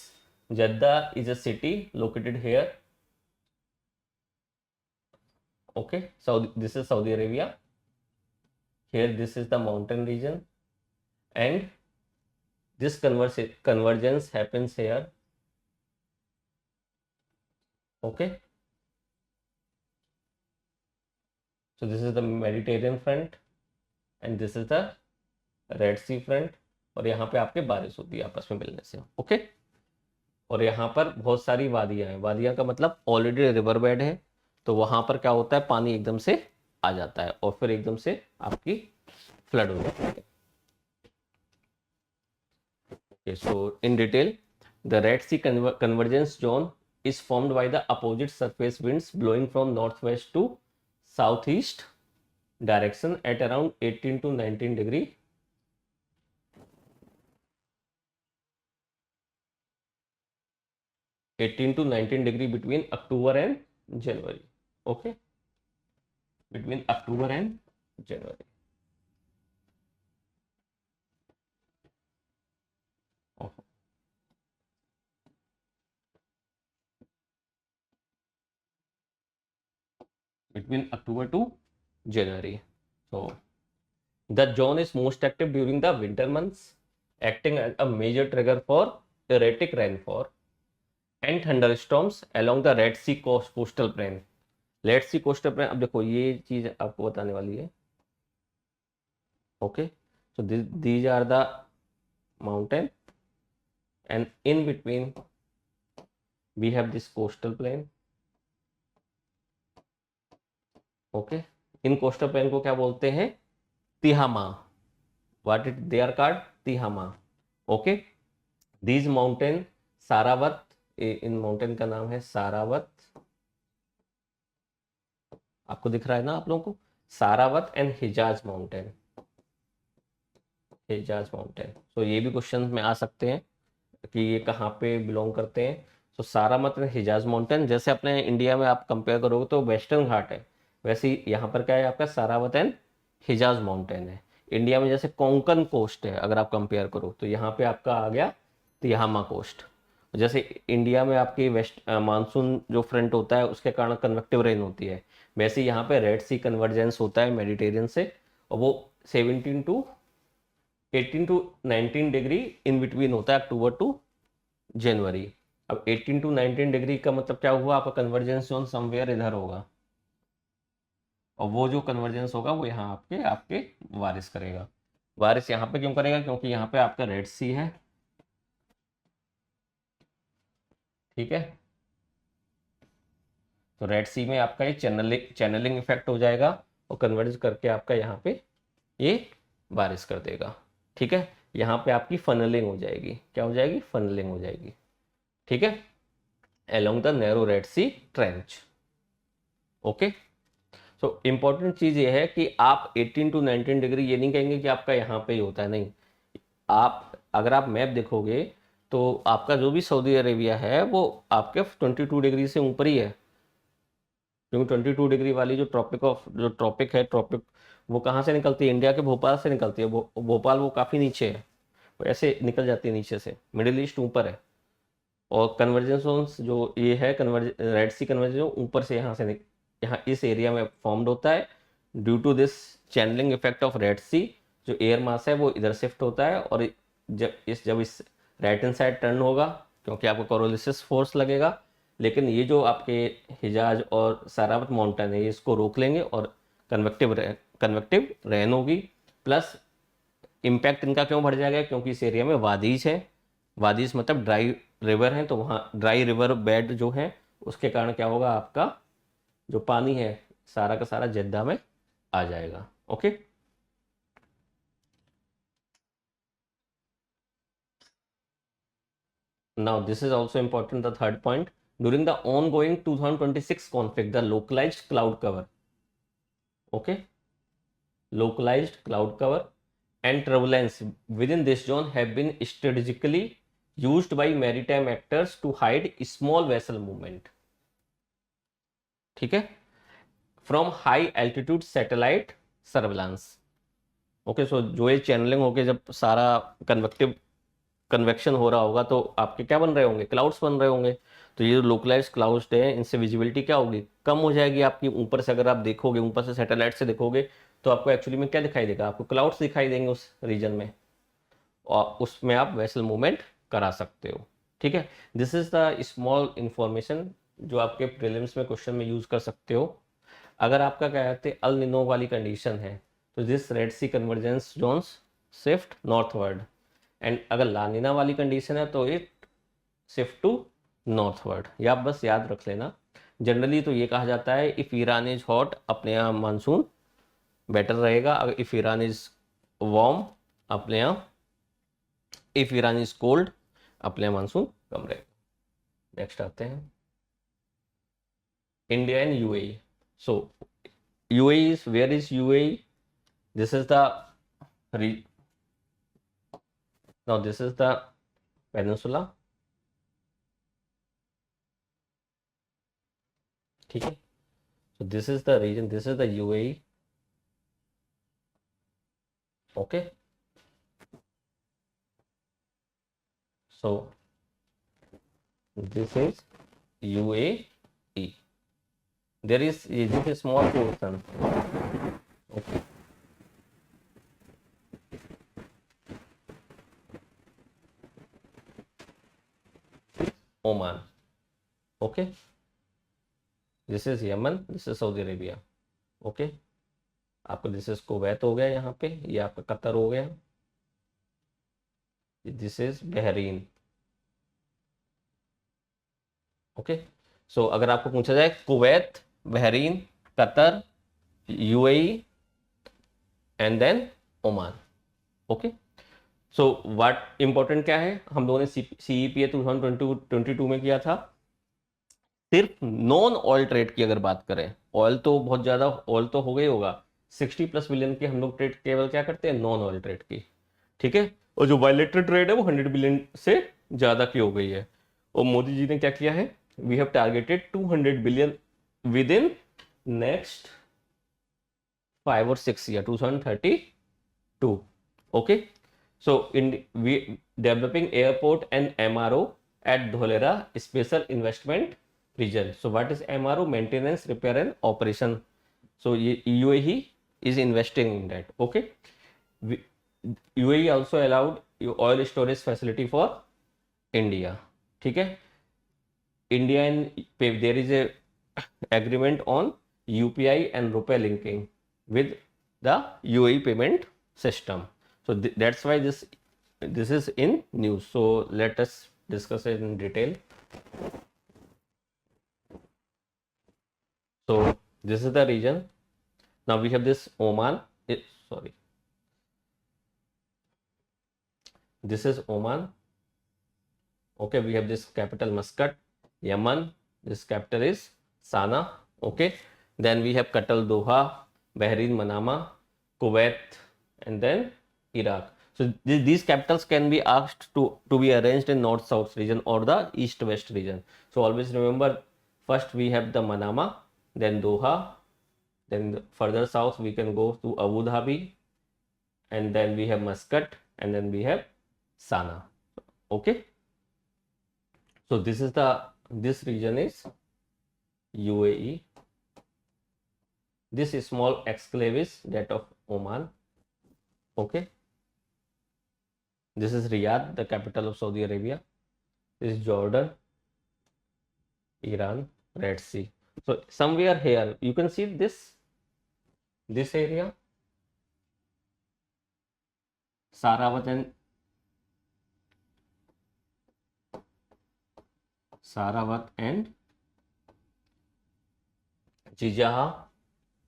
Jeddah is a city located here. Okay, so this is Saudi Arabia. Here this is the mountain region, and this convergence happens here. Okay, so this is the Mediterranean front and this is the Red Sea front, और यहाँ पे आपके बारिश होती है आपस में मिलने से। ओके, और यहाँ पर बहुत सारी वादियाँ हैं। वादियाँ का मतलब ऑलरेडी रिवर बेड है, तो वहाँ पर क्या होता है पानी एकदम से आ जाता है और फिर एकदम से आपकी फ्लड हो जाती है। Okay, so in detail the Red Sea convergence zone is formed by the opposite surface winds blowing from northwest to southeast direction at around 18 to 19 degree 18 to 19 degree between October and January. Okay, between October and January. Okay. Between October to January. So the zone is most active during the winter months, acting as a major trigger for erratic rainfall and thunderstorms along the Red Sea coastal plain. Red Sea coastal plain, अब देखो ये चीज आपको बताने वाली है। Okay, so these are the mountain and in between we have this coastal plain. Okay, इन coastal plain को क्या बोलते हैं? Tihama. What it they are called? Tihama. Okay, these mountain Sarawat, इन माउंटेन का नाम है सारावत। आपको दिख रहा है ना आप लोगों को? Sarawat and Hijaz mountain, Hijaz mountain. तो ये भी क्वेश्चन में आ सकते हैं कि ये कहाँ पे बिलोंग करते हैं। तो सारावत एंड हिजाज माउंटेन, जैसे अपने इंडिया में आप कंपेयर करोगे तो वेस्टर्न घाट है, वैसे ही यहाँ पर क्या है आपका सारावत एंड हिजाज माउंटेन है। इंडिया में जैसे कोंकण कोस्ट है, अगर आप कंपेयर करो तो यहाँ पे आपका आ गया तिहामा कोस्ट। जैसे इंडिया में आपकी वेस्ट मानसून जो फ्रंट होता है उसके कारण कन्वेक्टिव रेन होती है, वैसे यहाँ पे रेड सी कन्वर्जेंस होता है मेडिटेरियन से, और वो 17 to 18 to 19 degree in between होता है अक्टूबर टू जनवरी। अब 18 टू 19 डिग्री का मतलब क्या हुआ? आपका कन्वर्जेंस जोन समवेयर इधर होगा, और वो जो कन्वर्जेंस होगा वो यहाँ आपके आपके बारिश करेगा। बारिश यहाँ पे क्यों करेगा? क्योंकि यहाँ पे आपका रेड सी है। ठीक है, तो रेड सी में आपका ये चैनलिंग इफेक्ट हो जाएगा और कन्वर्ज करके आपका यहाँ पे ये बारिश कर देगा। ठीक है, यहाँ पे आपकी फनलिंग हो जाएगी। क्या हो जाएगी? फनलिंग हो जाएगी। ठीक है, along the narrow Red Sea trench. Okay, so important चीज ये है कि आप 18 टू 19 डिग्री ये नहीं कहेंगे कि आपका यहाँ पे ही होता है, नहीं। आप अगर आप मैप देखोगे तो आपका जो भी सऊदी अरेबिया है वो आपके 22 डिग्री से ऊपर ही है, क्योंकि 22 डिग्री वाली जो ट्रॉपिक है, ट्रॉपिक वो कहाँ से निकलती है? इंडिया के भोपाल से निकलती है। भोपाल वो काफ़ी नीचे है, वो ऐसे निकल जाती है नीचे से, मिडिल ईस्ट ऊपर है, और कन्वर्जेंस जोन्स जो ये है रेड सी कन्वर्जेंस ऊपर से यहाँ इस एरिया में फॉर्म्ड होता है due to this channelling effect of Red Sea. जो एयर मास है वो इधर शिफ्ट होता है, और जब इस राइट हैंड साइड टर्न होगा, क्योंकि आपको कोरोलिसिस फोर्स लगेगा, लेकिन ये जो आपके हिजाज और सारावत माउंटेन है ये इसको रोक लेंगे और कन्वेक्टिव रेन होगी, प्लस इम्पैक्ट इनका क्यों बढ़ जाएगा, क्योंकि इस एरिया में वादीज है, वादीज मतलब ड्राई रिवर है, तो वहाँ ड्राई रिवर बेड जो है उसके कारण क्या होगा, आपका जो पानी है सारा का सारा जेद्दा में आ जाएगा। Okay, now this is also important, the third point, during the ongoing 2026 conflict the localized cloud cover, okay, localized cloud cover and turbulence within this zone have been strategically used by maritime actors to hide small vessel movement, ठीक है, from high altitude satellite surveillance. Okay, so जो ये channelling होके जब सारा convective convection हो रहा होगा तो आपके क्या बन रहे होंगे, क्लाउड्स बन रहे होंगे। तो ये जो लोकलाइज क्लाउड्स है इनसे विजिबिलिटी क्या होगी, कम हो जाएगी आपकी। ऊपर से अगर आप देखोगे, ऊपर से सैटेलाइट से देखोगे तो आपको एक्चुअली में क्या दिखाई देगा, आपको क्लाउड्स दिखाई देंगे उस रीजन में, और उसमें आप वेसल मूवमेंट करा सकते हो। ठीक है, this is the small information जो आपके प्रीलिम्स में क्वेश्चन में यूज कर सकते हो। अगर आपका क्या कहते हैं अल निनो वाली कंडीशन है तो this Red Sea convergence zones shift northward, and अगर लानिना वाली कंडीशन है तो इट शिफ्ट टू नॉर्थवर्ड। ये आप बस याद रख लेना। जनरली तो ये कहा जाता है इफ ईरान इज हॉट अपने यहाँ मानसून बेटर रहेगा, अगर इफ ईरान इज वार्म अपने यहाँ, इफ ईरान इज कोल्ड अपने यहाँ मानसून कम रहेगा। नेक्स्ट आते हैं India and UAE. So UAE is, where is UAE, this is the now this is the peninsula, ठीक है, so this is the region, this is the UAE, okay, so this is UAE, there is this is small portion, okay, Oman, okay, this is Yemen, this is Saudi Arabia, okay, आपको this is Kuwait हो गया, यहाँ पे ये आपका Qatar हो गया, this is Bahrain, okay. So अगर आपको पूछा जाए Kuwait, Bahrain, Qatar, UAE and then Oman, okay. So what important क्या है, हम लोगों ने सीईपीए 2022 में किया था, सिर्फ नॉन ऑयल ट्रेड की अगर बात करें, ऑयल तो बहुत ज्यादा, ऑयल तो हो गई होगा 60+ बिलियन की, हम लोग ट्रेड केवल क्या करते हैं, नॉन ऑयल ट्रेड की, ठीक है। और जो बायलैटरल ट्रेड है वो 100 बिलियन से ज्यादा की हो गई है। और मोदी जी ने क्या किया है, we have targeted 200 billion within next 5 or 6 years, 2032, okay. So we developing airport and MRO at Dholera special investment region. So what is MRO, maintenance, repair and operation, so UAE is investing in that, okay. UAE also allowed oil storage facility for India, ठीक है। India and there is a agreement on UPI and rupee linking with the UAE payment system. So that's why this is in news. So let us discuss it in detail. So this is the region. Now we have this Oman. Sorry. This is Oman. Okay, we have this capital Muscat. Yemen. This capital is Sana'a. Okay. Then we have Qatar, Doha, Bahrain, Manama, Kuwait, and then Iraq. So these capitals can be asked to be arranged in north-south region or the east-west region. So always remember, first we have the Manama, then Doha, then further south we can go to Abu Dhabi, and then we have Muscat, and then we have Sana'a. Okay. So this region is UAE. This small exclave is that of Oman. Okay. This is Riyadh, the capital of Saudi Arabia. This is Jordan, Iran, Red Sea. So somewhere here you can see this area, Sarawat and Jijaha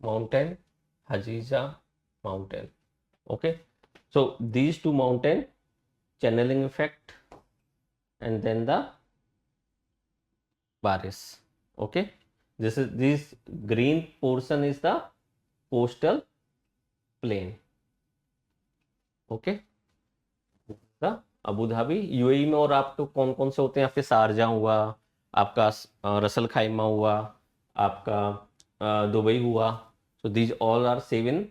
mountain, Hajiza mountain. Okay, so these two mountain, channeling effect, and then the baris. Okay, this green portion is the coastal plain. Okay, the Abu Dhabi UAE में। और आपको कौन कौन से होते हैं? आपके Sharjah हुआ, आपका रसल खाइमा हुआ, आपका दुबई हुआ। So these all are seven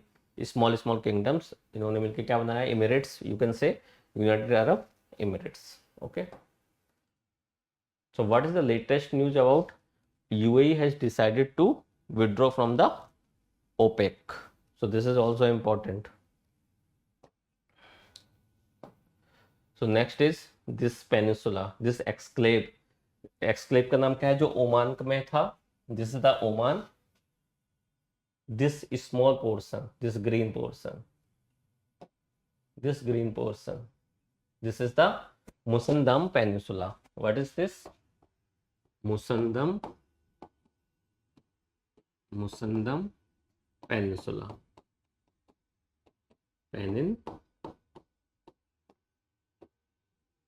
small small kingdoms. इन्होंने मिलकर क्या बनाया? Emirates, you can say United Arab Emirates. Okay, so what is the latest news about? UAE has decided to withdraw from the OPEC. So this is also important. So next is this peninsula, this exclave. Exclave का नाम क्या है? जो Oman में था, this is the Oman. This small portion, this green portion, this is the Musandam Peninsula. What is this? Musandam Peninsula.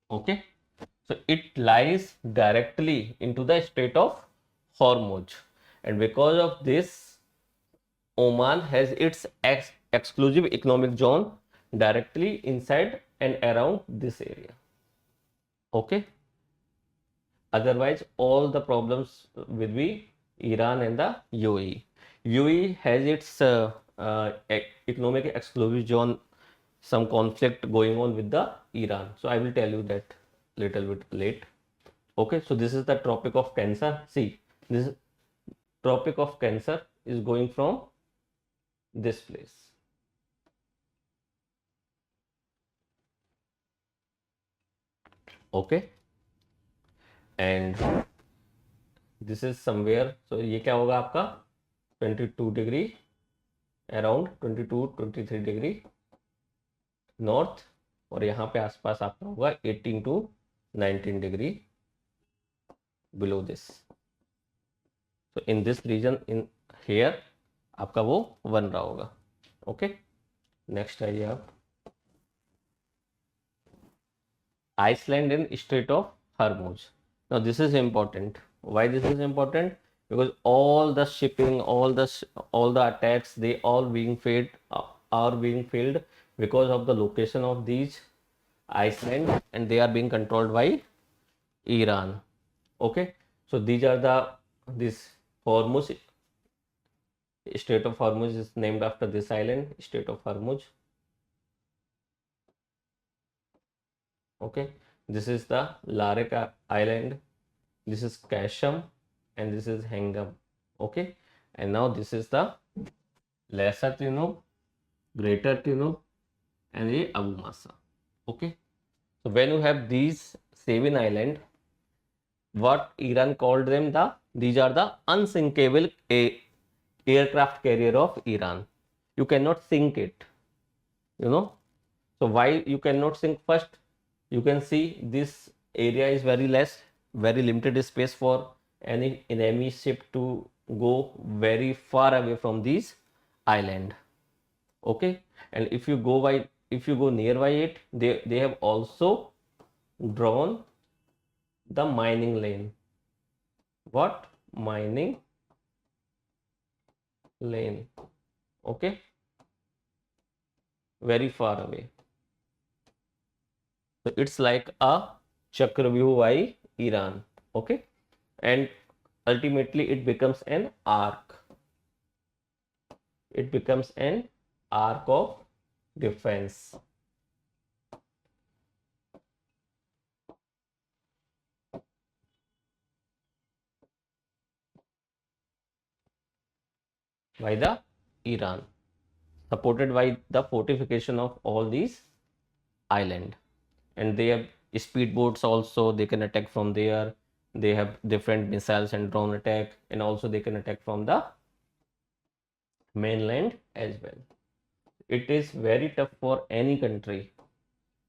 Okay, so it lies directly into the Strait of Hormuz, and because of this, Oman has its exclusive economic zone directly inside and around this area. Okay, otherwise all the problems will be Iran and the UAE. UAE has its economic exclusive zone, some conflict going on with the Iran. So I will tell you that little bit late. Okay, so this is the Tropic of Cancer. See, this Tropic of Cancer is going from this place. Okay, and this is somewhere. So ये क्या होगा आपका? 22 degree, around 22-23 degree north, और यहाँ पे आसपास आपका होगा 18 to 19 डिग्री बिलो दिस। तो in this region, in here आपका वो बन रहा होगा। ओके, नेक्स्ट आइए आप। Iceland in Strait of Hormuz. Now this is important. Why this is important? Because all the shipping, all the attacks, they all are being failed because of the location of these Iceland, and they are being controlled by Iran. Okay, so these are this Hormuz. Strait of Hormuz is named after this island, Strait of Hormuz. Okay, this is the Larek Island, this is Kasham, and this is Hengam. Okay, and now this is the Lesser Tinub, Greater Tinub, and the Abu Masa. Okay, so when you have these 7 islands, what Iran called them, these are the unsinkable aircraft carrier of Iran. You cannot sink it, you know. So why you cannot sink? First, you can see this area is very less, very limited space for any enemy ship to go very far away from these island. Okay, and if you go nearby it, they have also drawn the mining lane. What? Mining lane. Okay, very far away. So it's like a Chakravyuh by Iran. Okay, and ultimately it becomes an arc. It becomes an arc of defense. By the Iran, supported by the fortification of all these islands. And they have speedboats also, they can attack from there. They have different missiles and drone attack, and also they can attack from the mainland as well. It is very tough for any country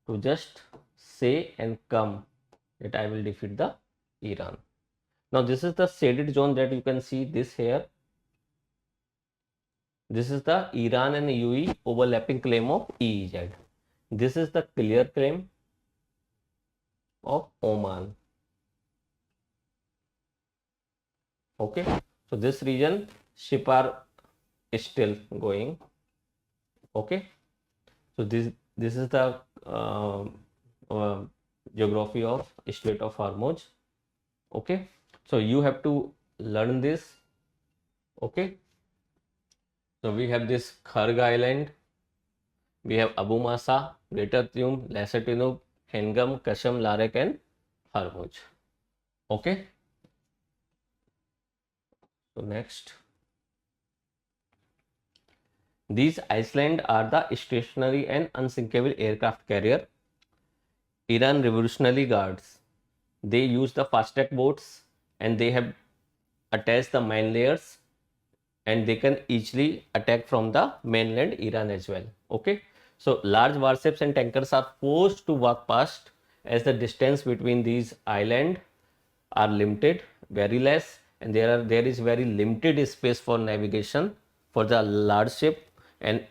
to just say and come that I will defeat the Iran. Now this is the shaded zone that you can see this here. This is the Iran and UAE overlapping claim of EEZ. This is the clear claim of Oman. Okay, so this region ship are still going. Okay, so this is the geography of Strait of Hormuz. Okay, so you have to learn this. Okay, so we have this Kharg Island, we have Abu Masa, Greater Tunub, Lesser Tunub, Hengam, Kasham, Larek and Hormuz. Okay, so next, these islands are the stationary and unsinkable aircraft carrier. Iran Revolutionary Guards, they use the fast track boats and they have attached the main layers and they can easily attack from the mainland Iran as well. Okay, so large warships and tankers are forced to walk past as the distance between these islands are limited, very less, and there is very limited space for navigation for the large ship and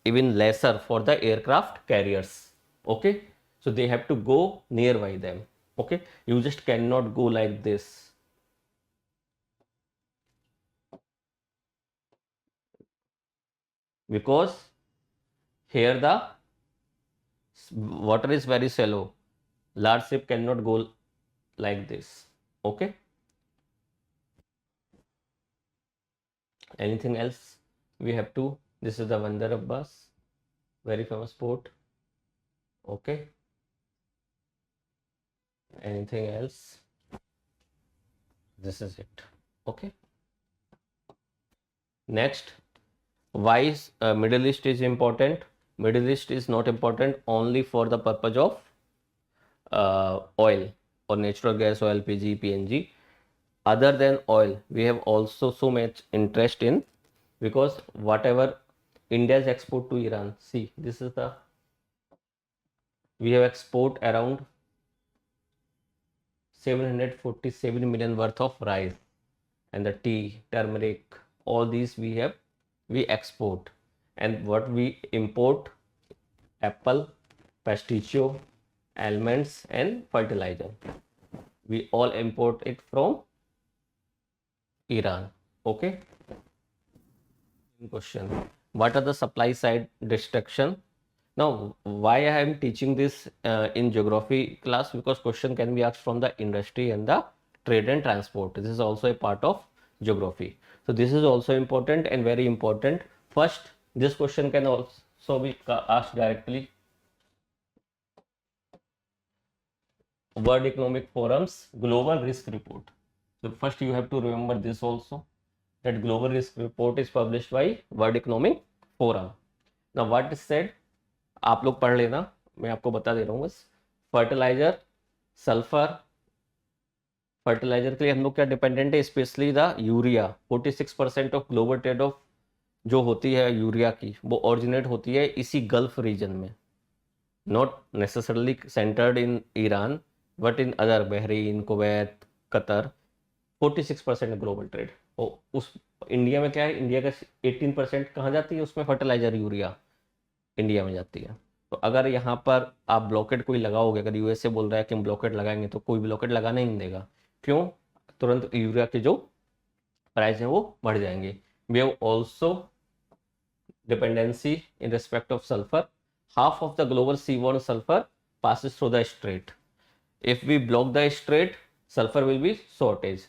even lesser for the aircraft carriers. Okay, so they have to go nearby them. Okay, you just cannot go like this. Because here the water is very shallow, large ship cannot go like this. Okay, anything else we have to, this is the Bandar Abbas, very famous port. Okay, anything else, this is it. Okay, next, why is Middle East is important? Middle East is not important only for the purpose of oil or natural gas or LPG, PNG. Other than oil, we have also so much interest in, because whatever India's export to Iran, see, this is the, we have export around 747 million worth of rice and the tea, turmeric, all these we export. And what we import, apple, pistachio, almonds and fertilizer, we all import it from Iran. Okay, question, what are the supply side destruction? Now why I am teaching this in geography class, because question can be asked from the industry and the trade and transport. This is also a part of geography, so this is also important and very important. First, this question can also be asked directly. World Economic Forum's Global Risk Report. So first you have to remember this also, that Global Risk Report is published by World Economic Forum. Now what is said, आप लोग पढ़ लेना, मैं आपको बता दे रहा हूँ बस. फर्टिलाइजर, सल्फर, फर्टिलाइजर के लिए हम लोग क्या डिपेंडेंट है, specially the urea. 46% of global trade off जो होती है यूरिया की, वो ओरिजिनेट होती है इसी गल्फ रीजन में, not necessarily centred in Iran but in other, Bahrain, Kuwait, Qatar. 46% global trade. उस इंडिया में क्या है, इंडिया का 18% कहाँ जाती है उसमें, फर्टिलाइजर यूरिया इंडिया में जाती है. तो अगर यहाँ पर आप ब्लॉकेट कोई लगाओगे, अगर यूएसए बोल रहा है कि हम ब्लॉकेट लगाएंगे, तो कोई ब्लॉकेट लगाने नहीं देगा. क्यों? तुरंत यूरिया के जो प्राइस है वो बढ़ जाएंगे. We have also dependency in respect of sulphur. half of the global seaborne sulfur passes through the strait. If we block the strait, sulfur will be shortage.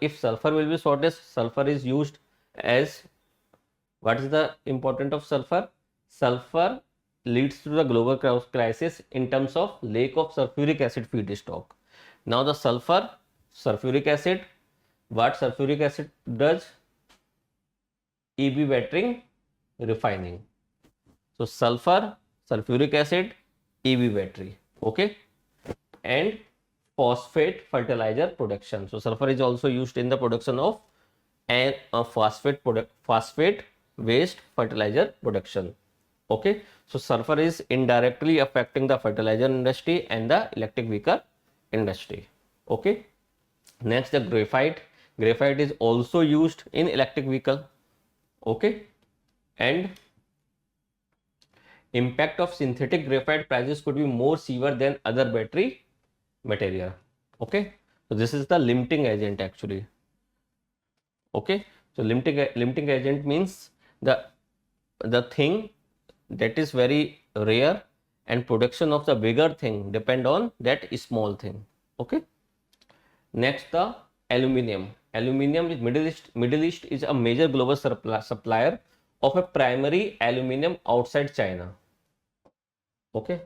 If sulfur will be shortage, sulfur is used as, what is the importance of sulfur? Sulfur leads to the global crisis in terms of lack of sulfuric acid feedstock. Now the sulfuric acid, what sulfuric acid does? EV battery refining. So sulfur, sulfuric acid, EV battery. Okay, and phosphate fertilizer production. So sulfur is also used in the production of phosphate waste fertilizer production. Okay, so sulfur is indirectly affecting the fertilizer industry and the electric vehicle industry. Okay, next the graphite. Graphite is also used in electric vehicle. Okay, and impact of synthetic graphite prices could be more severe than other battery material. Okay, so this is the limiting agent actually. Okay, so limiting agent means the thing that is very rare and production of the bigger thing depend on that small thing. Okay, next the aluminium. Aluminium is Middle East is a major global supplier of a primary aluminium outside China. Okay,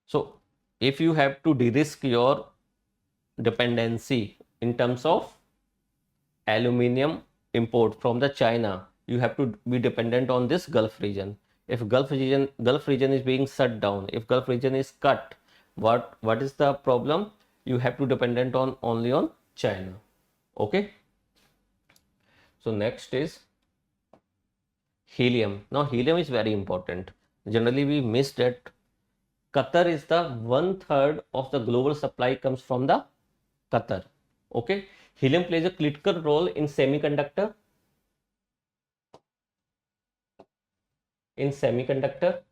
so if you have to de-risk your dependency in terms of aluminium import from the China, you have to be dependent on this Gulf region. If Gulf region is being shut down, if Gulf region is cut, what is the problem? You have to dependent on only on China. Okay. So next is helium. Now helium is very important. Generally we miss that Qatar is the 1/3 of the global supply comes from the Qatar. Okay. Helium plays a critical role in semiconductor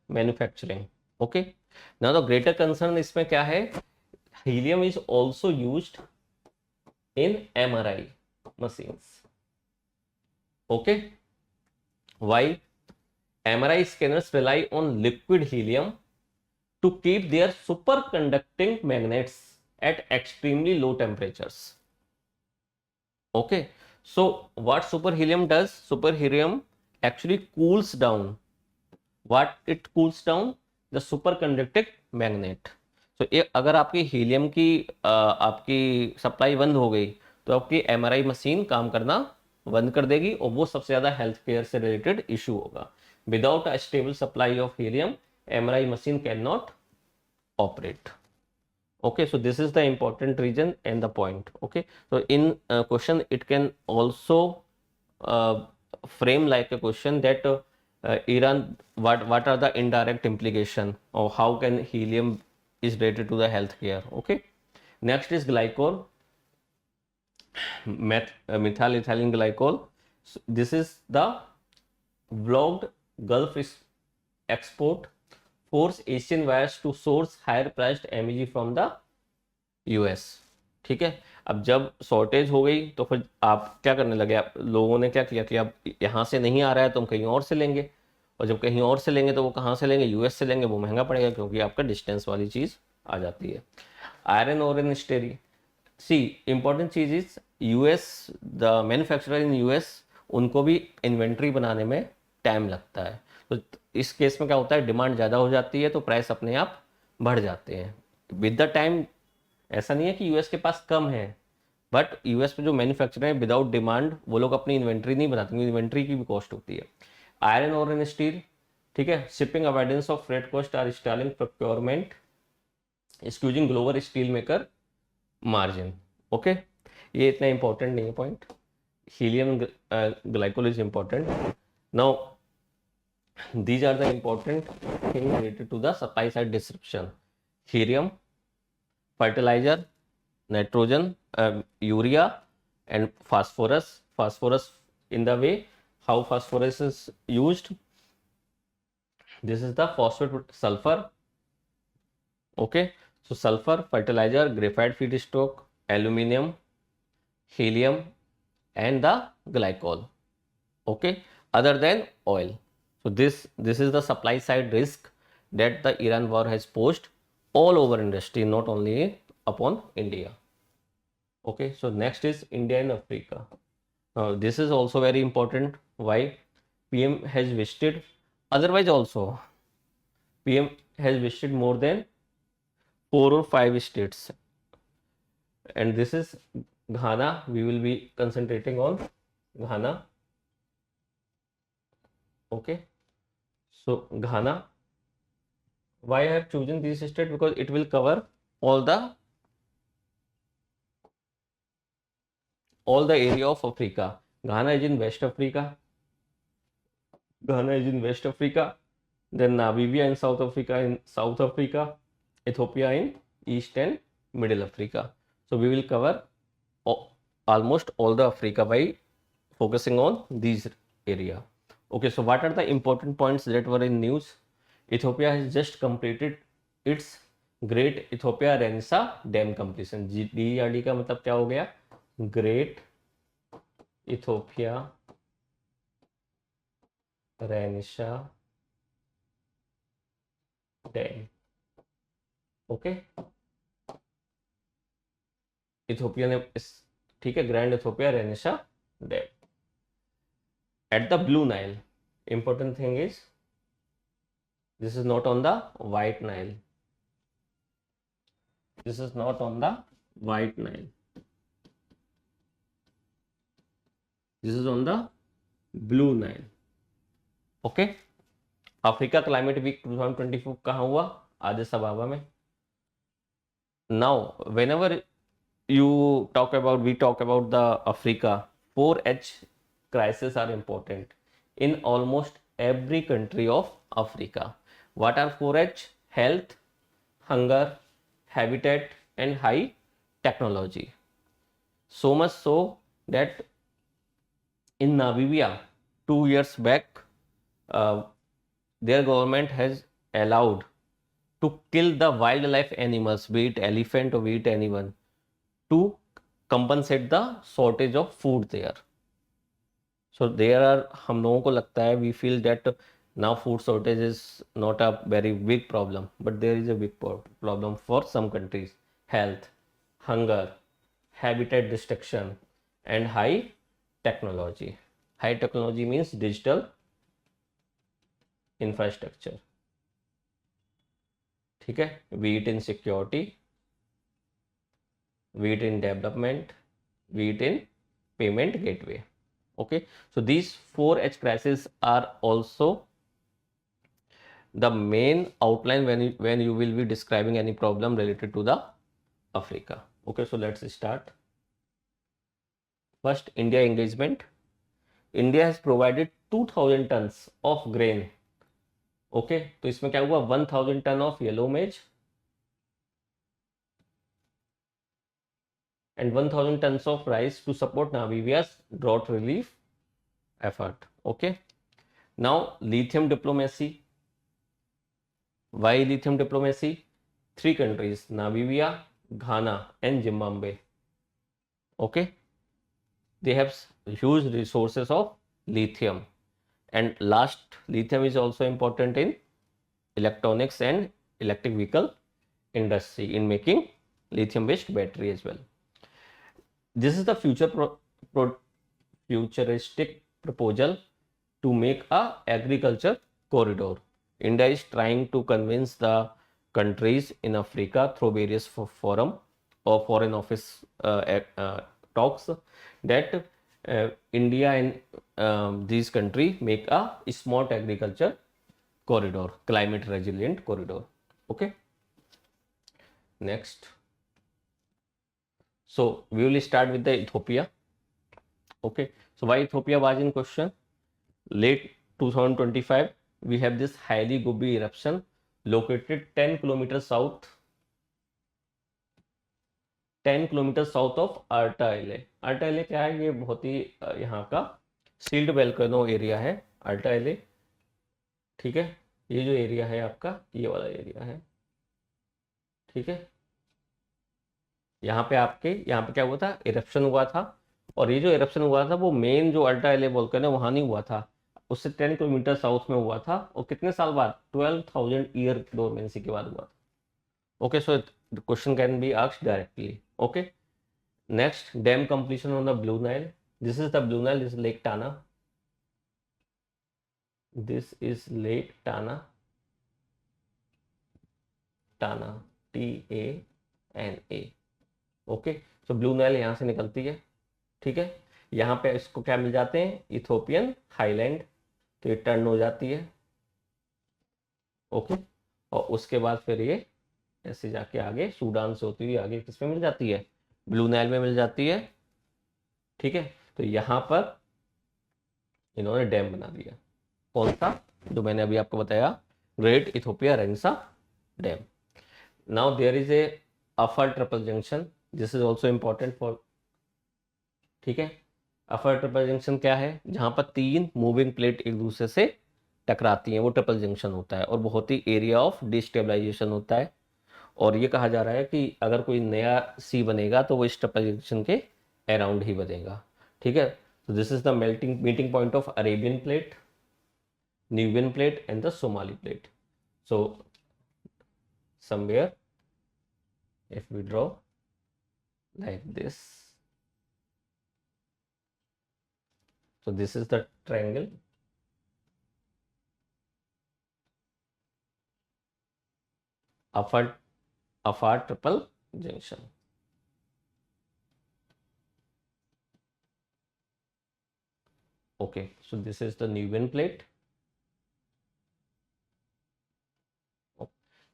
manufacturing. Okay. Now the greater concern इसमें क्या है? Helium is also used in MRI machines. Okay. Why? MRI scanners rely on liquid helium to keep their superconducting magnets at extremely low temperatures. Okay, so what superhelium does? Superhelium actually cools down. What it cools down? The superconducting magnet. So अगर आपकी helium की आपकी supply बंद हो गई तो आपकी MRI machine काम करना बंद कर देगी और वो सबसे ज़्यादा हेल्थ केयर से रिलेटेड इशू होगा. Without a stable supply of helium, MRI machine cannot operate. Okay, so this is the important reason and the point. Okay, so in question it can also frame like a question that Iran, what are the indirect implication or how can helium is related to the healthcare. Okay, next is glycol, methyl ethylene glycol. So this is the blocked Gulf export force Asian buyers to source higher priced MEG from the US. ठीक है, अब जब shortage हो गई तो फिर आप क्या करने लगे, आप लोगों ने क्या किया कि अब यहाँ से नहीं आ रहा है तो हम कहीं और से लेंगे, और जब कहीं और से लेंगे तो वो कहाँ से लेंगे, यूएस से लेंगे, वो महंगा पड़ेगा क्योंकि आपका डिस्टेंस वाली चीज़ आ जाती है. आयरन और इन स्टेरी, सी इंपॉर्टेंट चीज is US, the manufacturer in US उनको भी इन्वेंट्री बनाने में टाइम लगता है. तो इस केस में क्या होता है, डिमांड ज़्यादा हो जाती है तो प्राइस अपने आप बढ़ जाते हैं विद द टाइम. ऐसा नहीं है कि यूएस के पास कम है, बट यूएस में जो मैन्युफैक्चरर है विदाउट डिमांड वो लोग अपनी इन्वेंट्री नहीं बनाते क्योंकि इन्वेंट्री की भी कॉस्ट होती है. आयरन और इन स्टील, ठीक है, shipping avoidance of freight cost are stalling procurement excusing global steel maker margin. Okay, ये इतना इंपॉर्टेंट नहीं है point. Helium glycol is important. Now these are the important things related to the supply side disruption. Helium, fertilizer, nitrogen, urea and phosphorus in the way how phosphorus is used. This is the phosphate, sulfur. Okay, so sulfur, fertilizer, graphite feedstock, aluminum, helium and the glycol. Okay, other than oil. So this is the supply side risk that the Iran war has posed all over industry, not only upon India. Okay, so next is India and Africa. Now this is also very important. Why? PM has visited, otherwise also PM has visited more than 4 or 5 states, and this is Ghana. We will be concentrating on Ghana. Okay, so Ghana, why I have chosen this state, because it will cover all the all the area of Africa. Ghana is in West Africa. Then Namibia in South Africa, Ethiopia in East and Middle Africa. So we will cover almost all the Africa by focusing on these area. Okay, so what are the important points that were in news? Ethiopia has just completed its Great Ethiopia Renaissance Dam completion. GERD का मतलब क्या हो गया? Great Ethiopia Renaissance Dam. Okay, Ethiopia ने ठीक है, grand Ethiopia renaissance dam at the Blue Nile. Important thing is this is not on the White Nile. This is not on the White Nile. This is on the Blue Nile. Okay. Africa climate week 2024 कहाँ हुआ? आदिस अबाबा में. Now, whenever we talk about the Africa, 4H crises are important in almost every country of Africa. What are 4H? Health, hunger, habitat and high technology. So much so that in Namibia 2 years back, their government has allowed to kill the wildlife animals, be it elephant or be it anyone, to compensate the shortage of food there. So there are, हम लोगों को लगता है, we feel that now food shortage is not a very big problem, but there is a big problem for some countries. Health, hunger, habitat destruction and high technology. High technology means digital infrastructure. ठीक है, be it in security, be it in development, be it in payment gateway. Okay, so these 4H crises are also the main outline when you will be describing any problem related to the Africa. Okay, so let's start. First, India engagement. India has provided 2000 tons of grain. Okay, तो इसमें क्या हुआ? 1000 ton of yellow maize and 1000 tons of rice to support Namibia's drought relief effort. Okay, now lithium diplomacy. Why lithium diplomacy? 3 countries, Namibia, Ghana and Zimbabwe. Okay, they have huge resources of lithium. And last, lithium is also important in electronics and electric vehicle industry in making lithium based battery as well. This is the futuristic proposal to make a agriculture corridor. India is trying to convince the countries in Africa through various forum or foreign office talks that India and these countries make a smart agriculture corridor, climate resilient corridor. Okay, next. So we will start with the Ethiopia. Okay, so why Ethiopia was in question? Late 2025, we have this Haile Gobi eruption located 10 kilometers south of अर्टा एले. अर्टा एले क्या है? ये बहुत ही यहाँ का sealed वेल्केनो area है अर्टा एले. ठीक है, ये जो एरिया है आपका, ये वाला एरिया है. ठीक है, यहाँ पे क्या हुआ था? इरप्शन हुआ था. और ये जो इरप्शन हुआ था वो मेन जो अल्टा एले वोल्केनो है वहाँ नहीं हुआ था, उससे 10 किलोमीटर साउथ में हुआ था. और कितने साल बाद? 12,000 ईयर डोरमेंसी के बाद हुआ था. Okay, so the question can be asked directly. Okay, next, dam completion on the blue Nile. This is the blue Nile. This is lake Tana. This is lake Tana. Tana, TANA. Okay, so blue Nile यहाँ से निकलती है. ठीक है, यहाँ पे इसको क्या मिल जाते हैं? Ethiopian highland. तो ये टर्न हो जाती है. ओके, और उसके बाद फिर ये ऐसे जाके आगे सूडान से होती हुई आगे किस में मिल जाती है? ब्लू नाइल में मिल जाती है. ठीक है, तो यहाँ पर इन्होंने डैम बना दिया। कौन सा? जो मैंने अभी आपको बताया, Great Ethiopia Renaissance Dam. Now there is a Afar triple junction, this is also important for, ठीक है। अफर ट्रिपल जंक्शन क्या है? जहां पर तीन मूविंग प्लेट एक दूसरे से टकराती हैं, वो ट्रिपल जंक्शन होता है और बहुत ही एरिया ऑफ डिस्टेबलाइजेशन होता है। और ये कहा जा रहा है कि अगर कोई नया सी बनेगा तो वो इस ट्रिपल जंक्शन के अराउंड ही बनेगा, ठीक है। तो this is the melting meeting point of Arabian plate, Nubian plate and the Somali plate. So somewhere if we draw like this, so this is the triangle, afar triple junction. Okay, so this is the Nubian plate,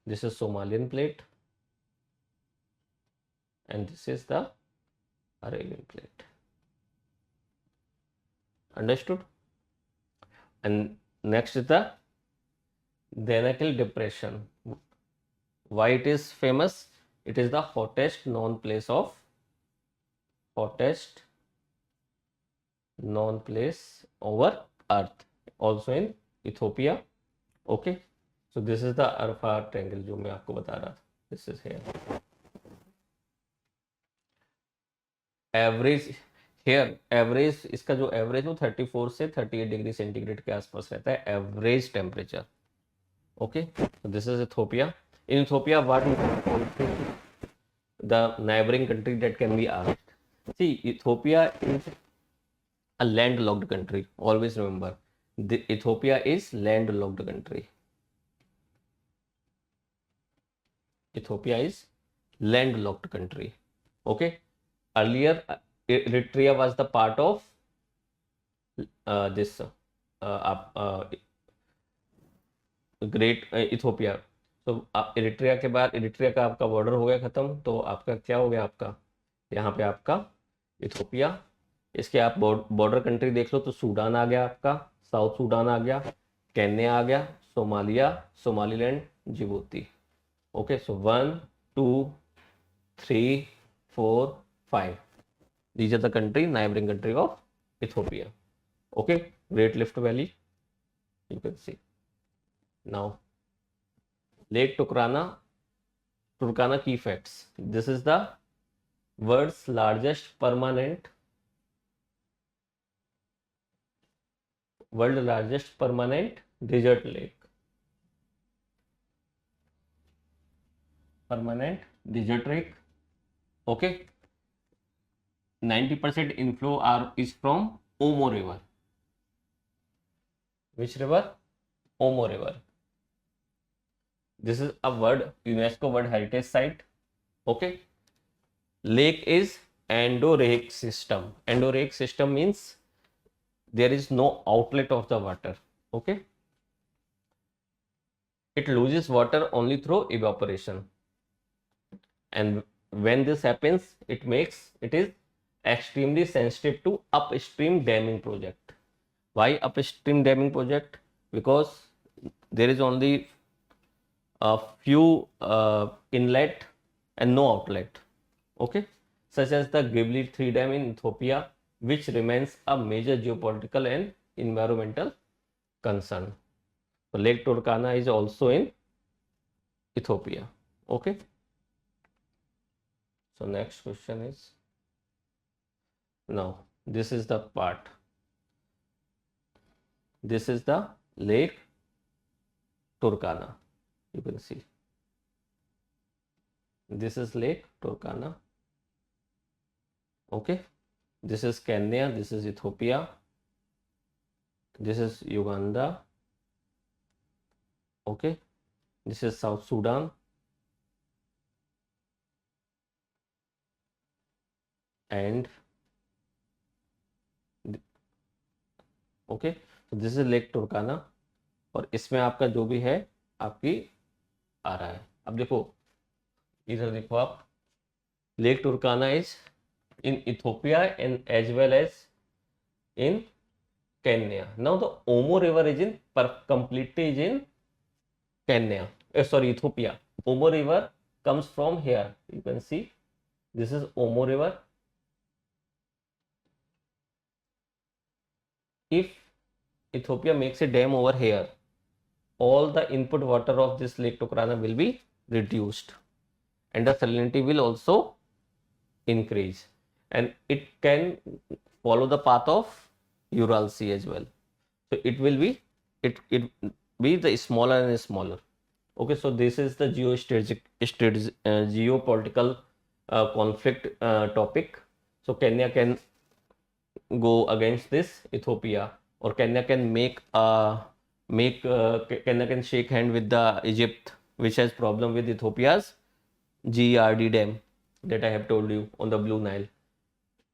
this is Somalian plate, and this is the Arabian plate. Understood? And next is the Danakil depression. Why it is famous? It is the hottest known place over earth, also in Ethiopia. Okay, so this is the Arafat triangle जो मैं आपको बता रहा था, this is here. Average here, average इसका जो average वो 34 से 38 डिग्री सेंटीग्रेड के आसपास रहता है average temperature. Okay, this is Ethiopia. In Ethiopia what the neighbouring country that can be asked. See, Ethiopia is a landlocked country, always remember the Ethiopia is landlocked country. Ethiopia is landlocked country. Okay, earlier Eritrea was the part of this great Ethiopia. तो Eritrea के बाद, Eritrea का आपका border हो गया खत्म, तो आपका क्या हो गया, आपका यहाँ पे आपका इथोपिया। इसके आप बॉर्डर कंट्री देख लो तो सूडान आ गया, आपका साउथ सूडान आ गया, केन्या आ गया, Somalia, Somaliland, Djibouti. Okay, so 1, 2, 3, 4, 5. These are the neighboring country of Ethiopia. Okay, Great Rift Valley, you can see. Now, Lake Turkana key facts. This is the world's largest permanent desert lake. Permanent desert lake. Okay, 90% inflow is from Omo river. Which river? Omo river. This is a UNESCO World Heritage Site. Okay, lake is endorheic system. Endorheic system means there is no outlet of the water. Okay, it loses water only through evaporation. And when this happens, it is extremely sensitive to upstream damming project. Why upstream damming project? Because there is only a few inlet and no outlet. Okay, such as the Gibli 3 dam in Ethiopia, which remains a major geopolitical and environmental concern. So Lake Turkana is also in Ethiopia. Okay, so next question is, now this is the part, this is the Lake Turkana, you can see this is Lake Turkana. Okay, this is Kenya, this is Ethiopia, this is Uganda. Okay, this is South Sudan, and okay, तो this is lake Turkana, और इसमें आपका जो भी है आपकी आ रहा है। अब देखो, इधर देखो आप, Lake Turkana is in Ethiopia and as well as in Kenya. Now the Omo River is in completely is in Kenya. Sorry, Ethiopia. Omo River comes from here. You can see this is Omo River. If Ethiopia makes a dam over here, all the input water of this Lake Turkana will be reduced and the salinity will also increase, and it can follow the path of Ural Sea as well. So it will be it be the smaller and smaller. Okay, so this is the geopolitical conflict topic. So Kenya can go against this Ethiopia, or Kenya can Kenya can shake hand with the Egypt, which has problem with Ethiopia's GERD dam that I have told you on the Blue Nile.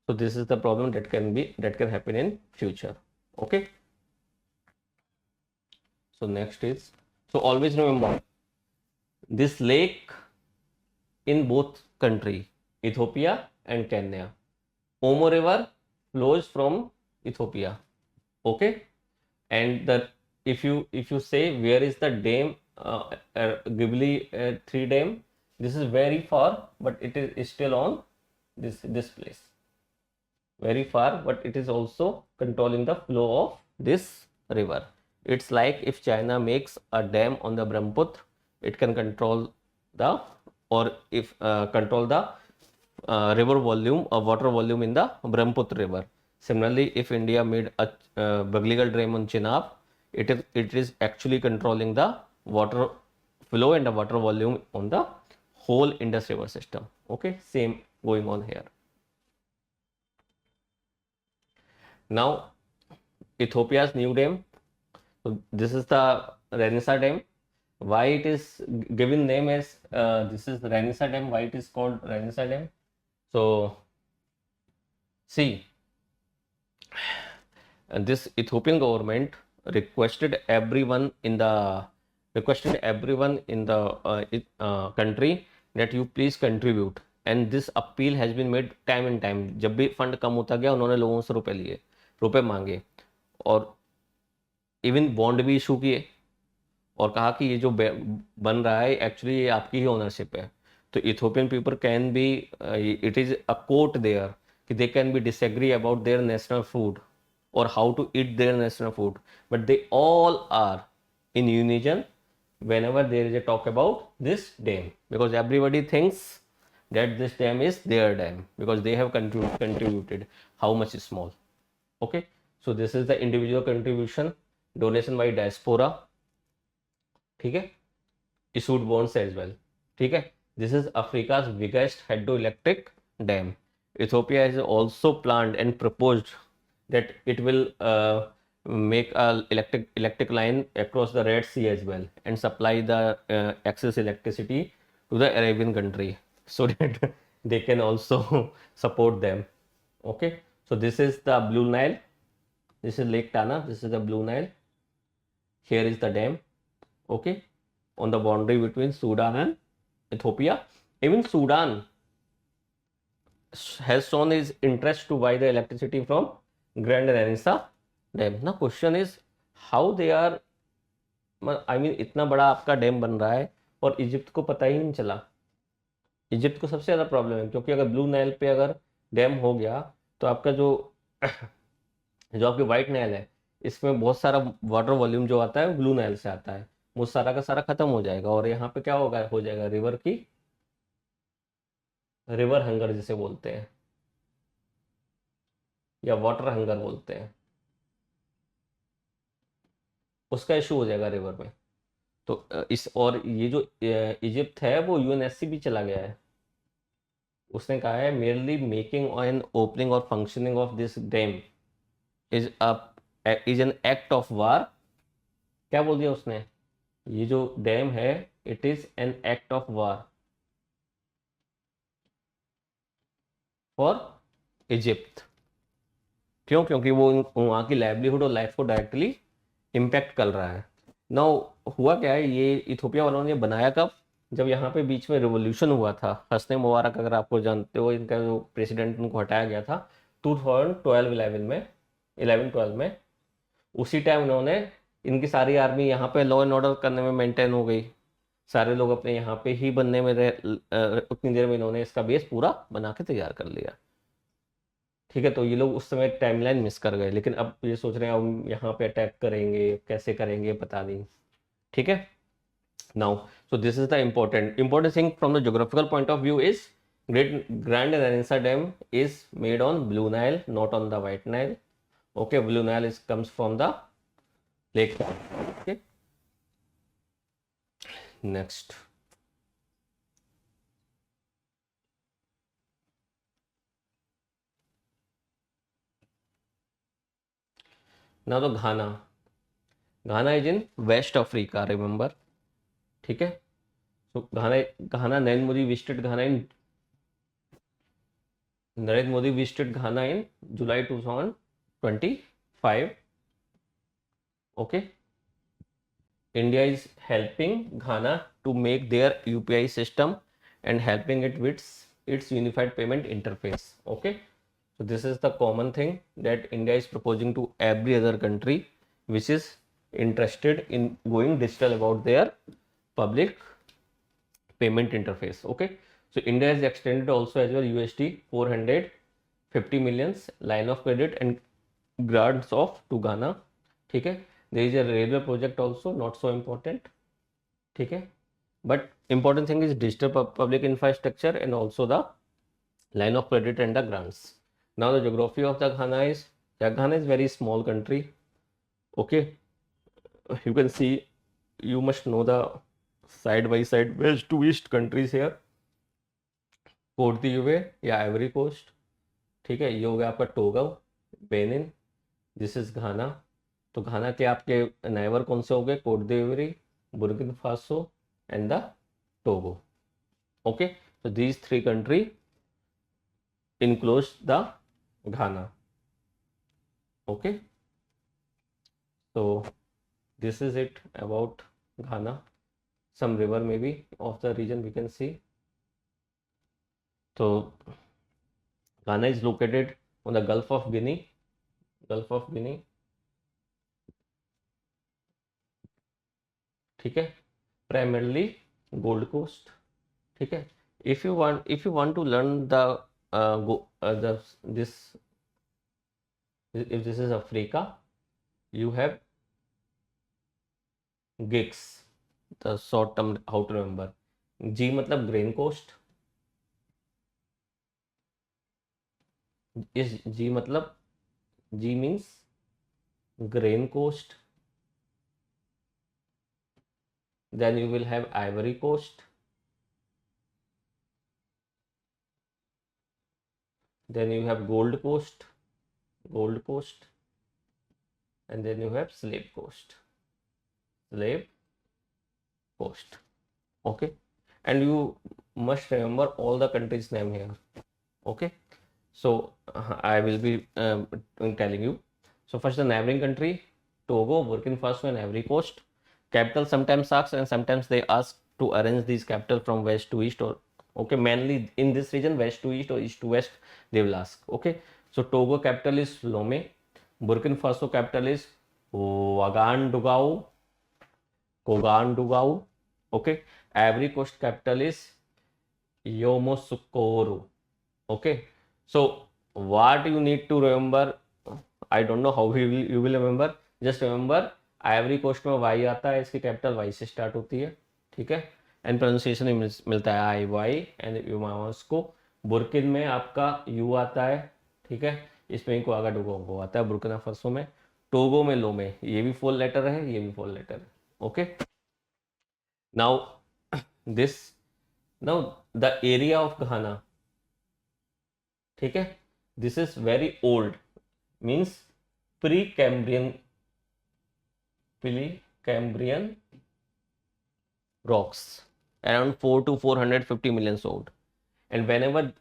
So this is the problem that can happen in future. Okay. So next is, so always remember this lake in both country, Ethiopia and Kenya. Omo River flows from Ethiopia. Okay, and the if you say where is the dam, Gibli 3 dam, this is very far, but it is still on this place, very far, but it is also controlling the flow of this river. It's like if China makes a dam on the Brahmaputra, it can control the, or if control the river volume or water volume in the Brahmaputra river. Similarly, if India made a Bagligal dam on Chenab, it is actually controlling the water flow and the water volume on the whole Indus river system. Okay, same going on here. Now Ethiopia's new dam. So this is the Renisa dam. Why it is given name as this is Renisa dam? Why it is called Renisa dam? So see, and this Ethiopian government requested everyone in the country that you please contribute, and this appeal has been made time and time. जब भी fund कम होता गया उन्होंने लोगों से रुपए मांगे, और इवन बॉन्ड भी इशू किए और कहा कि ये जो बन रहा है एक्चुअली ये आपकी ही ओनरशिप है. तो Ethiopian people can be, it is a court there कि they can be disagree about their national food or how to eat their national food, but they all are in unison whenever there is a talk about this dam, because everybody thinks that this dam is their dam because they have contributed how much is small. Okay, so this is the individual contribution, donation by diaspora, ठीक है, issued bonds as well, ठीक है. This is Africa's biggest hydroelectric dam. Ethiopia has also planned and proposed that it will make a electric line across the Red Sea as well and supply the excess electricity to the Arabian country so that they can also support them. Okay, so this is the Blue Nile, this is Lake Tana, this is the Blue Nile, here is the dam. Okay, on the boundary between Sudan and Ethiopia. Even Sudan has shown his interest to buy the electricity from Grand Renisa dam. Now question is how they are, I mean इतना बड़ा आपका dam बन रहा है और Egypt को पता ही नहीं चला. इजिप्ट को सबसे ज़्यादा प्रॉब्लम है क्योंकि अगर ब्लू नाइल पे अगर डैम हो गया तो आपका जो आपकी वाइट नाइल है इसमें बहुत सारा वाटर वॉल्यूम जो आता है ब्लू नाइल से आता है, वो सारा का सारा खत्म हो जाएगा और यहाँ पे क्या होगा, हो जाएगा रिवर हंगर जिसे बोलते हैं या वाटर हंगर बोलते हैं, उसका इशू हो जाएगा रिवर में. तो इस और ये जो इजिप्ट है वो यूएनएससी भी चला गया है, उसने कहा है मेरली मेकिंग एंड ओपनिंग और functioning of this dam is an act of war. क्या बोल दिया उसने, ये जो डैम है it is an act of war for Egypt. क्यों? क्योंकि वो वहाँ की लाइवलीहुड और लाइफ को डायरेक्टली इम्पैक्ट कर रहा है. नाउ हुआ क्या है, ये इथोपिया वालों ने बनाया कब, जब यहाँ पे बीच में रिवोल्यूशन हुआ था, हस्ने मुबारक अगर आपको जानते हो, इनका जो प्रेसिडेंट उनको हटाया गया था 2012-11 में, 11-12 में, उसी टाइम उन्होंने, इनकी सारी आर्मी यहाँ पे लॉ एंड ऑर्डर करने में मेंटेन हो गई, सारे लोग अपने यहाँ पे ही बनने में रहे, उतनी देर में इन्होंने इसका बेस पूरा बना के तैयार कर लिया। ठीक है, तो ये लोग उस समय टाइमलाइन मिस कर गए, लेकिन अब ये सोच रहे हैं हम यहाँ पे अटैक करेंगे, कैसे करेंगे पता नहीं। ठीक है, now so this is the important thing from the geographical point of view is Grand Renaissance Dam is made on Blue Nile, not on the White Nile. Okay, Blue Nile comes from the lake. Okay, next. Now the Ghana is in West Africa, remember. ठीक है, so Ghana Narendra Modi visited Ghana in July 2025. Okay, India is helping Ghana to make their UPI system and helping it with its unified payment interface. Okay, so this is the common thing that India is proposing to every other country which is interested in going digital about their public payment interface. Okay, so India has extended also as well USD 450 millions line of credit and grants of to Ghana. ठीक है, there is a railway project also, not so important. ठीक है, but important thing is digital public infrastructure and also the line of credit and the grants. Now the geography of the Ghana is very small country. Okay, you can see, you must know the side by side west to east countries here. Quote दिए हुए या Ivory coast. ठीक है, ये हो गया आपका Togo, Benin, this is Ghana. तो घाना के आपके नाइबर कौन से हो गए? Cote d'Ivoire, Burkina Faso and the Togo. Okay, so these three country enclose the Ghana. Okay, so this is it about Ghana. Some river maybe of the region we can see. So Ghana is located on the Gulf of Guinea. ठीक है, primarily Gold Coast. ठीक है, if you want to learn the this, if this is Africa, you have gigs, the short term, how to remember. G मतलब grain coast, इस G मतलब, G means grain coast. Then you will have Ivory Coast. Then you have Gold Coast, and then you have Slave Coast. Okay, and you must remember all the countries' name here. Okay, so I will be telling you. So first, the neighboring country, Togo, Burkina Faso, and Ivory Coast. Capital sometimes asks, and sometimes they ask to arrange these capital from west to east, or okay, mainly in this region, west to east or east to west, they will ask. Okay, so Togo capital is Lomé, Burkina Faso capital is Ouagadougou. Okay, Ivory Coast capital is Yamoussoukro. Okay, so what you need to remember, I don't know how you will remember, just remember Ivory Coast में Y आता है, इसकी capital Y से start होती है। ठीक है, and pronunciation मिलता है आई वाई एंड यूमावस को। बुर्किन में आपका यू आता है। ठीक है, इसमें को आगा डुगोंगो आता है बुर्किना फासो में। टोगो में लो में, ये भी 4 लेटर है, ये भी 4 लेटर है। Okay, now this, now the area of घाना, ठीक है, this is very old, means pre Cambrian rocks, around 4 to 450 million old, and whenever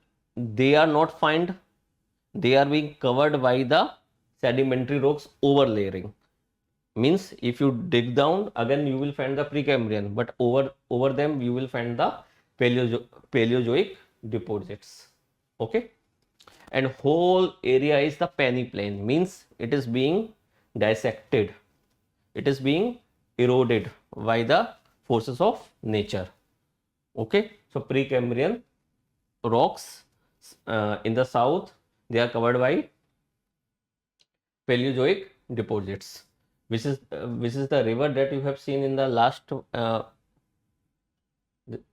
they are not found, they are being covered by the sedimentary rocks overlaying. Means if you dig down again you will find the Precambrian, but over them you will find the Paleozoic deposits. Okay, and whole area is the peneplain, means it is being dissected, it is being eroded by the forces of nature. Okay, so Precambrian rocks in the south, they are covered by Paleozoic deposits, which is the river that you have seen in the last.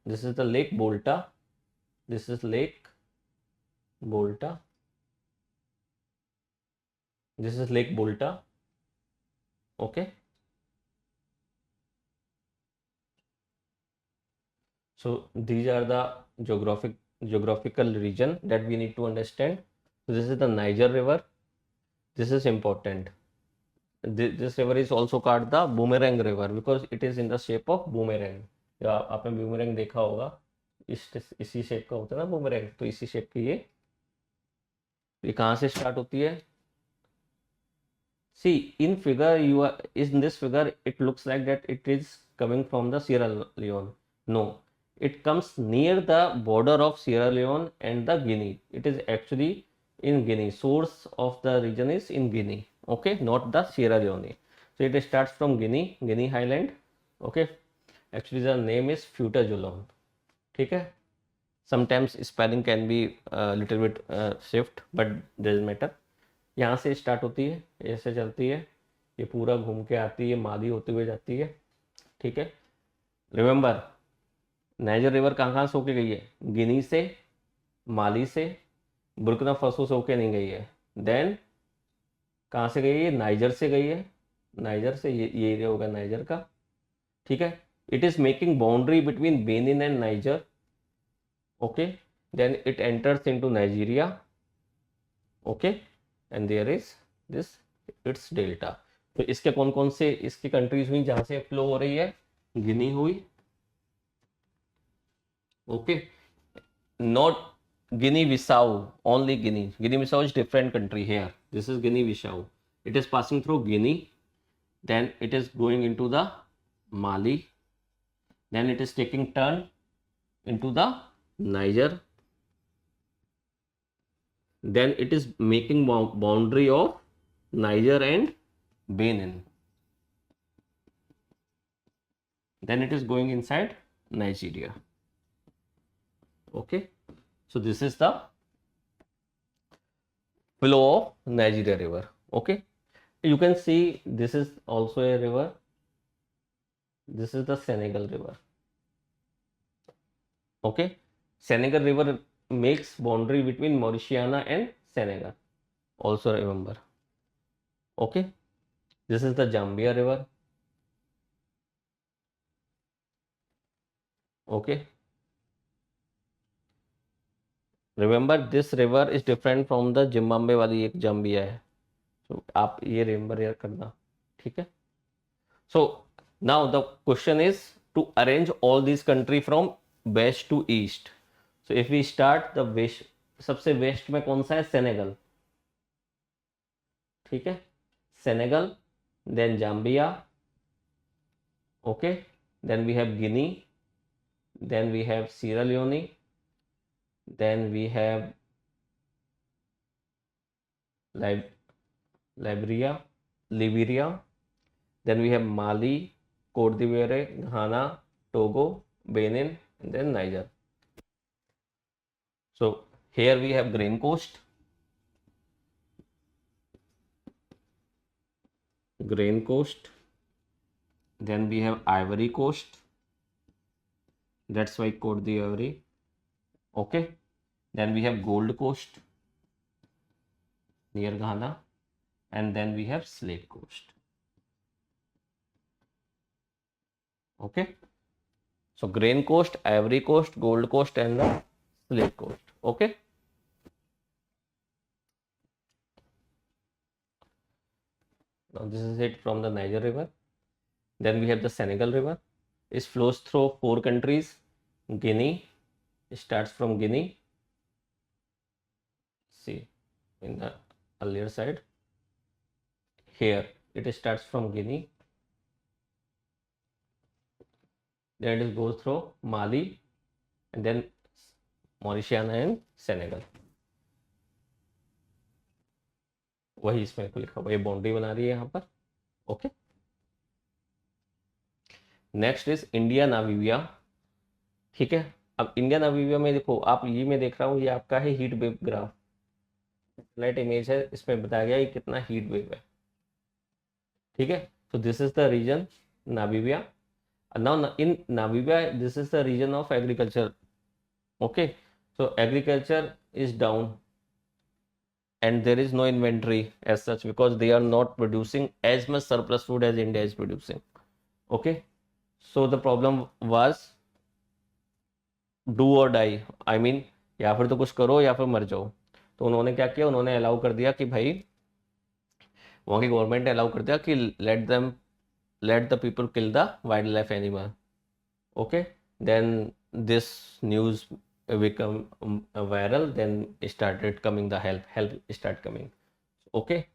This is the Lake Bolta. This is Lake Bolta. This is Lake Bolta. Okay. So these are the geographical region that we need to understand. So this is the Niger River. This is important. This river is also called the Boomerang River because it is in the shape of boomerang. या आपने boomerang देखा होगा, इसी shape का होता है ना boomerang, तो इसी शेप की ये कहाँ से स्टार्ट होती है? See, in figure in this figure it looks like that it is coming from the Sierra Leone. No, it comes near the border of Sierra Leone and the Guinea. It is actually in Guinea. Source of the region is in Guinea. Okay, not the Sierra Leone. So it starts from Guinea Highland. Okay, actually the name is Futa-Jolon. ठीक है, sometimes spelling can be a little bit shift, but doesn't matter. यहाँ से start होती है, ऐसे चलती है, ये पूरा घूम के आती है, माली होते हुए जाती है. ठीक है, रिमेंबर नाइजर रिवर कहाँ से होके गई है? गिनी से, माली से, बुर्किना फासो से होके नहीं गई है. देन कहाँ से गई है? नाइजर से गई है. नाइजर से ये एरिया होगा नाइजर का. ठीक है, it is making boundary between Benin and Niger. Okay, then it enters into Nigeria. Okay, and there is this it's delta. तो इसके कौन कौन से इसकी कंट्रीज हुई जहां से फ्लो हो रही है? गिनी हुई. Okay, not Guinea Bissau, only Guinea. Guinea Bissau is different country here. This is Guinea Bissau. It is passing through Guinea, then it is going into the Mali, then it is taking turn into the Niger, then it is making boundary of Niger and Benin, then it is going inside Nigeria. Okay, so this is the flow of Nigeria river. Okay, you can see this is also a river. This is the Senegal river. Okay, Senegal river makes boundary between Mauritania and Senegal. Also remember. Okay, this is the Gambia river. Okay, remember this river is different from the Zimbabwe वाली एक Zambia है. So आप ये remember यार करना. ठीक है. So now the question is to arrange all these country from west to east. So if we start the west, सबसे west में कौन सा है? सेनेगल. ठीक है, Senegal, then Zambia. Okay, then we have Guinea, then we have Sierra Leone, then we have Liberia, then we have Mali, Cote d'Ivoire, Ghana, Togo, Benin, and then Niger. So here we have Grain Coast, then we have Ivory Coast, that's why Cote d'Ivoire. Okay, then we have Gold Coast near Ghana, and then we have Slave Coast. Okay, so Grain Coast, Ivory Coast, Gold Coast, and the Slave Coast. Okay, now this is it from the Niger river. Then we have the Senegal river. It flows through 4 countries. Guinea, it starts from Guinea. See in the earlier side, here it starts from Guinea, then it goes through Mali, and then Mauritania and Senegal. वही इसमें लिखा हुआ, ये boundary बना रही है यहाँ पर. Okay, next is India Namibia. ठीक है, अब इंडिया नामीबिया में देखो आप, ये मैं देख रहा हूँ, ये आपका है heat wave graph, light image है, इसमें बताया गया कि कितना हीट वेव है. ठीक है, so this is the region Namibia. Now in Namibia, this is the region of agriculture. Okay, so agriculture is down and there is no inventory as such because they are not producing as much surplus food as India is producing. Okay, so the problem was do or die. I mean, या फिर तो कुछ करो या फिर मर जाओ. तो उन्होंने क्या किया, उन्होंने अलाउ कर दिया कि भाई, वहाँ की गवर्नमेंट ने अलाउ कर दिया कि let the people kill the wildlife animal. Okay, then this news become viral, then started coming the help start coming. Okay,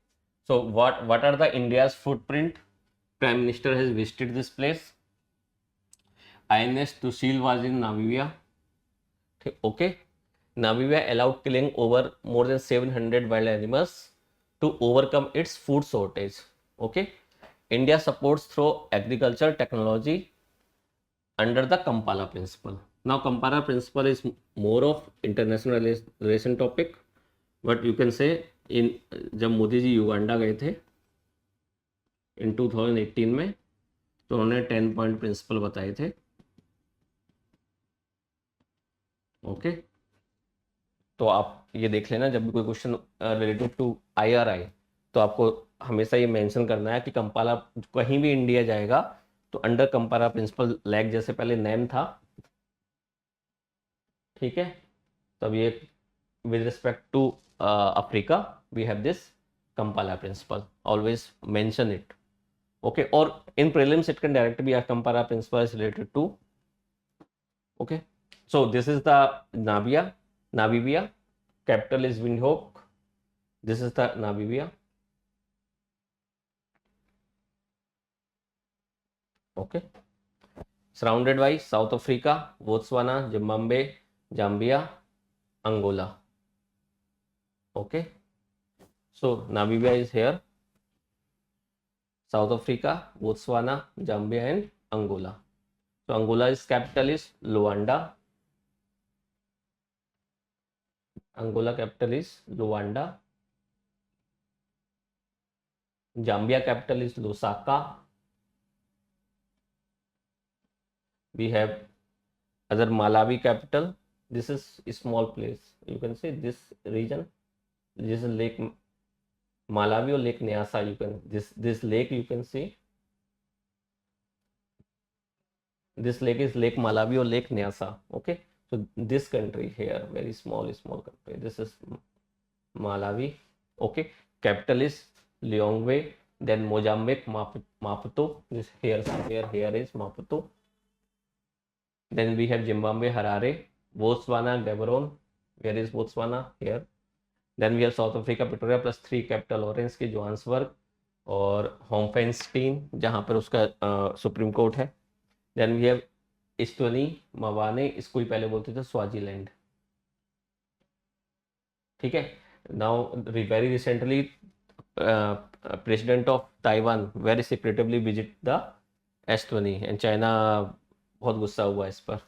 so what are the India's footprint? Prime Minister has visited this place. INS Tusil was in Namibia. Okay, Namibia allowed killing over more than 700 wild animals to overcome its food shortage. Okay, India supports through agriculture technology under the Kampala principle. Now Kampala principle is more of international relation topic, but you can say in जब Modi ji Uganda गए थे in 2018 में, तो उन्होंने 10 point principal बताए थे. Okay, तो आप ये देख लेना, जब भी कोई क्वेश्चन रिलेटेड टू IRI, तो आपको हमेशा ये मेंशन करना है कि कंपाला, कहीं भी इंडिया जाएगा तो अंडर कंपाला प्रिंसिपल, लैग जैसे पहले नेम था. ठीक है, तब ये with respect to Africa we have this Kampala principle, always mention it. Okay, और in prelims it can direct be Kampala principle is related to. Okay, so this is the Namibia, capital is Windhoek. This is the Namibia. Okay, surrounded by South Africa, Botswana, Zimbabwe, Zambia, Angola. Okay, so Namibia is here, South Africa, Botswana, Zambia and Angola. So Angola's capital is Luanda. Angola capital is Luanda. Zambia capital is Lusaka. We have other Malawi capital. This is a small place. You can see this region. This is Lake Malawi or Lake Nyasa. You can this lake you can see. This lake is Lake Malawi or Lake Nyasa. Okay. So this country here, very small country. This is Malawi. Okay, capital is Lilongwe. Then Mozambique, Maputo. This here is Maputo. Then we have Zimbabwe, Harare. Botswana, Gaborone. Where is Botswana? Here. Then we have South Africa, Pretoria plus 3 capital Orange की Johannesburg और होम्फेनस्टीन जहाँ पर उसका supreme court है. Then we have Eswatini, मवाने, इसको ही पहले बोलते थे स्वाजीलैंड. ठीक है, now very recently president of Taiwan very secretively visit the Eswatini and China बहुत गुस्सा हुआ इस पर.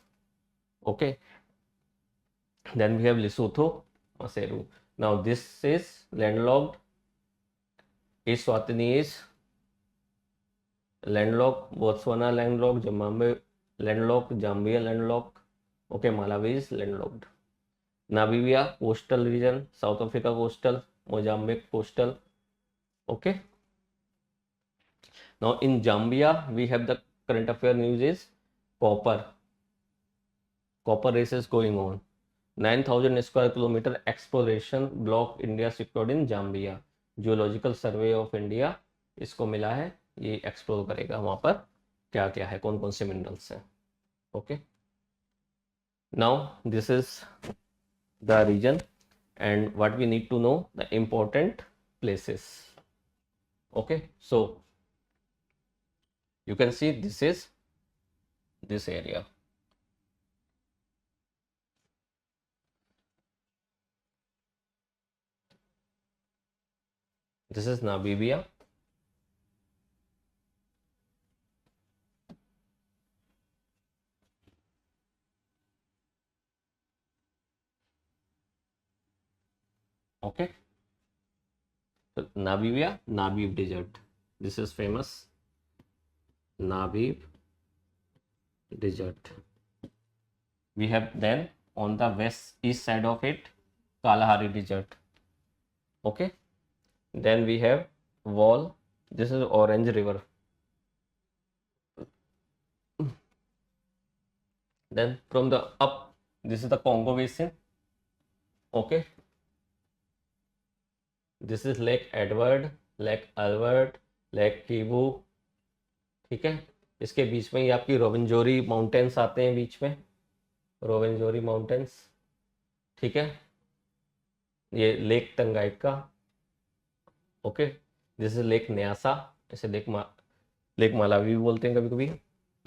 Okay, then we have Lesotho, Maseru. Now this is landlocked, Eswatini is landlocked, Botswana landlocked, Zimbabwe landlocked, Zambia landlocked. Okay, Malawi is landlocked. Namibia coastal region, South Africa coastal, Mozambique coastal. Okay, now in Zambia we have the current affair news is copper race is going on. 9,000 square kilometer exploration block India secured in Zambia. Geological Survey of India इसको मिला है, ये explore करेगा वहां पर क्या क्या है, कौन कौन से मिनरल्स हैं. Okay, now this is the region and what we need to know the important places. Okay, so You can see this is this area. This is Namibia. Okay. So Namibia, Namib Desert. This is famous Namib Desert. We have then on the east side of it Kalahari Desert. Okay. Then we have wall. This is Orange River. Then from the up, this is the Congo Basin. Okay. This is Lake Edward, Lake Albert, Lake Kivu. ठीक है, इसके बीच में ये आपकी रोवेंजोरी mountains आते हैं बीच में, रोवेंजोरी mountains. ठीक है, ये Lake Tanganyika. Okay, this is lake Nyasa, इसे लेक मालावी भी बोलते हैं कभी कभी.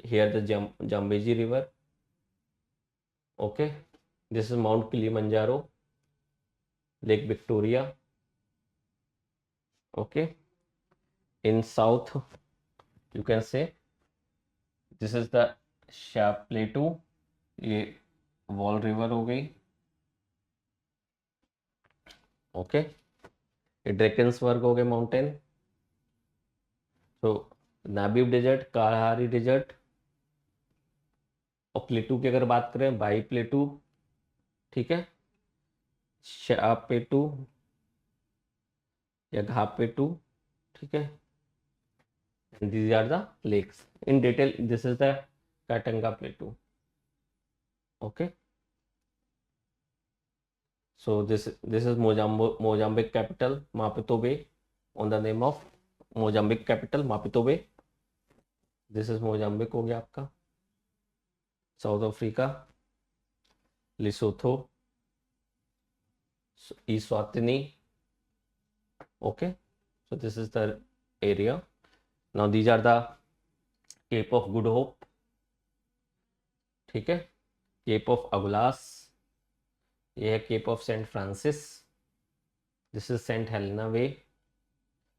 Here the Zambezi river. Okay, this is Mount Kilimanjaro, Lake Victoria. Okay, in south you can say this is the Sharp Plateau. ये wall river हो गई. Okay, ये ड्रेकन्सबर्ग हो गए माउंटेन. तो नामीब डेजर्ट, कालाहारी डेजर्ट. और प्लेटू की अगर बात करें, बाई प्लेटू. ठीक है, शार्प प्लेटू या घाप प्लेटू. ठीक है, these are the lakes in detail. This is the Katanga Plateau. Okay, so this is Mozambique capital Maputo Bay, on the name of Mozambique capital Maputo Bay. This is Mozambique हो गया आपका. South Africa, लिसोथो, Eswatini. Okay, so this is the area. Now these are the Cape of Good Hope. ठीक है, Cape of Agulhas, ये है Cape of Saint Francis. This is Saint Helena Way,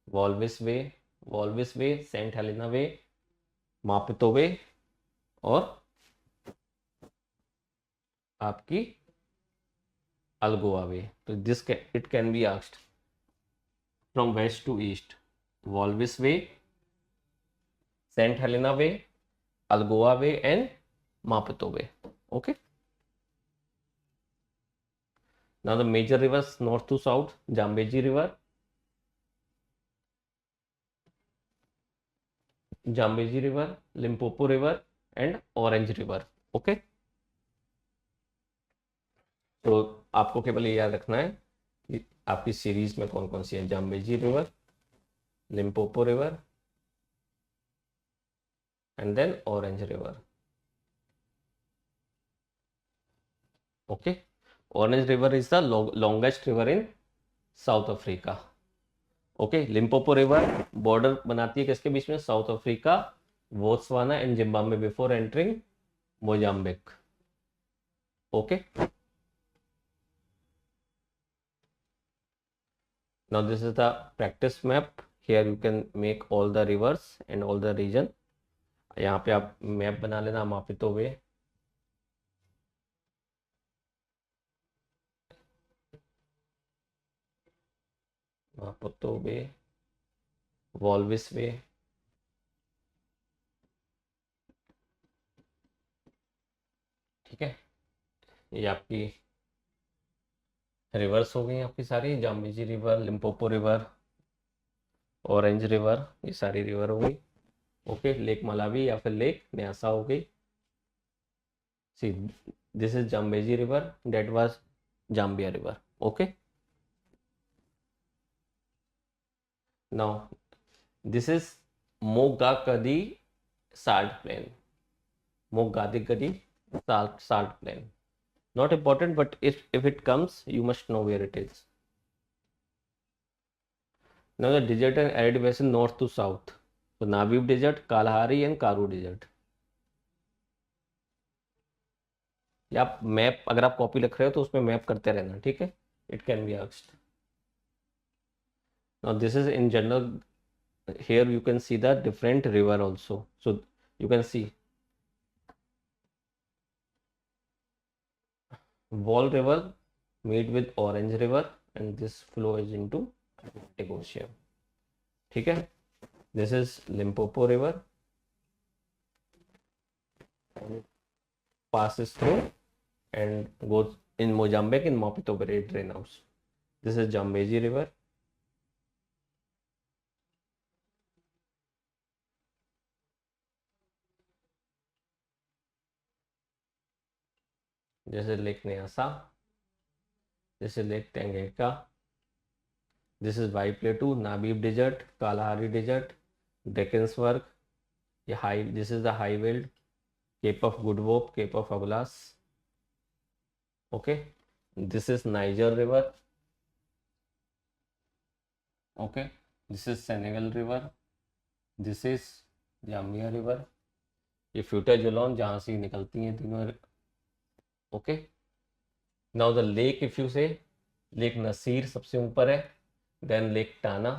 Walvis Way, Saint Helena Way, Maputo Way, और आपकी Algoa Way. तो this it can be asked from west to east. Walvis Way, Saint Helena Way, Algoa Way, and Maputo Way. Okay. Now the major rivers north to south: Zambezi River, Limpopo River, and Orange River. Okay. तो आपको केवल ये याद रखना है कि आपकी series में कौन कौन सी है: Zambezi river, Limpopo river, and then Orange River. Okay, Orange River is the longest river in South Africa. Okay, Limpopo River border बनाती है किसके बीच में? South Africa, Botswana and Zimbabwe before entering Mozambique. Okay. Now this is the practice map. Here you can make all the rivers and all the region. यहाँ पे आप map बना लेना. मापितो वे, वॉल्विस वे, ठीक है. ये आपकी रिवर्स हो गई आपकी सारी. Zambezi river, Limpopo river, orange river, ये सारी रिवर हो गई. ओके, लेक मलावी या फिर लेक न्यासा हो गई. See this is Zambezi river, that was Zambia river. Okay, now this is Makgadikgadi salt plain. Makgadikgadi salt plain. Not important, but if it comes, you must know where it is. Now the desert and arid basin north to south. तो Namib desert, Kalahari and Karoo desert. या आप map, अगर आप copy लिख रहे हो तो उसमें मैप करते रहना, ठीक है। It can be asked. Now this is in general, here you can see the different river also, so you can see Wall river meet with Orange river and this flows into Atlantic Ocean, ठीक है। this is Limpopo river and passes through and goes in Mozambique in Mopito Bay drain house. This is Zambezi river, this is Lake Nyasa, this is Lake Tanganyika, this is White Plateau, Namib Desert, Kalahari Desert, Drakensberg, this is the high veld, Cape of Good Hope, Cape of Agulhas. Okay, this is Niger river. Okay, this is Senegal river. This is Jamia river. ये फ्यूटर जोलॉन जहाँ से निकलती हैं तीनों। Okay, now the lake, if you say, Lake Nasser सबसे ऊपर है, then Lake Tana,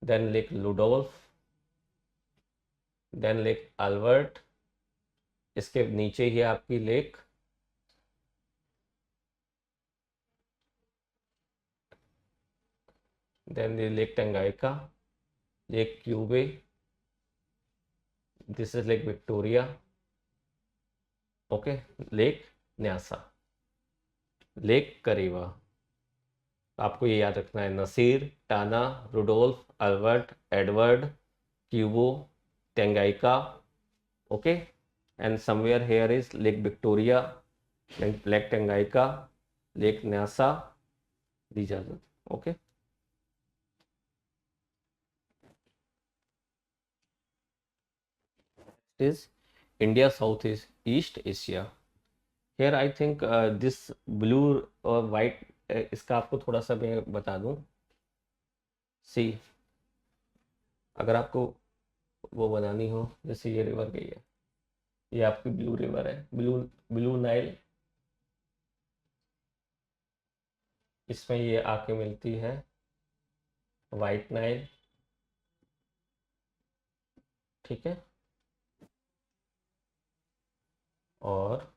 then Lake Rudolf, then Lake Albert, इसके नीचे ही आपकी lake then Lake Tanganyika, Lake Kivu, this is Lake Victoria. Okay, Lake Nyasa, Lake Kariba. आपको ये याद रखना है, Nasser, Tana, Rudolf, Albert, Edward, Kivu, Tanganyika. Okay, and somewhere here is Lake Victoria, Lake Tanganyika, Lake Nyasa, these are okay. is India Southeast Asia. Here I think this blue और white, इसका आपको थोड़ा सा मैं बता दूं। सी, अगर आपको वो बनानी हो, जैसे ये रिवर गई है, ये आपकी ब्लू रिवर है, ब्लू नाइल, इसमें ये आके मिलती है वाइट नाइल, ठीक है। और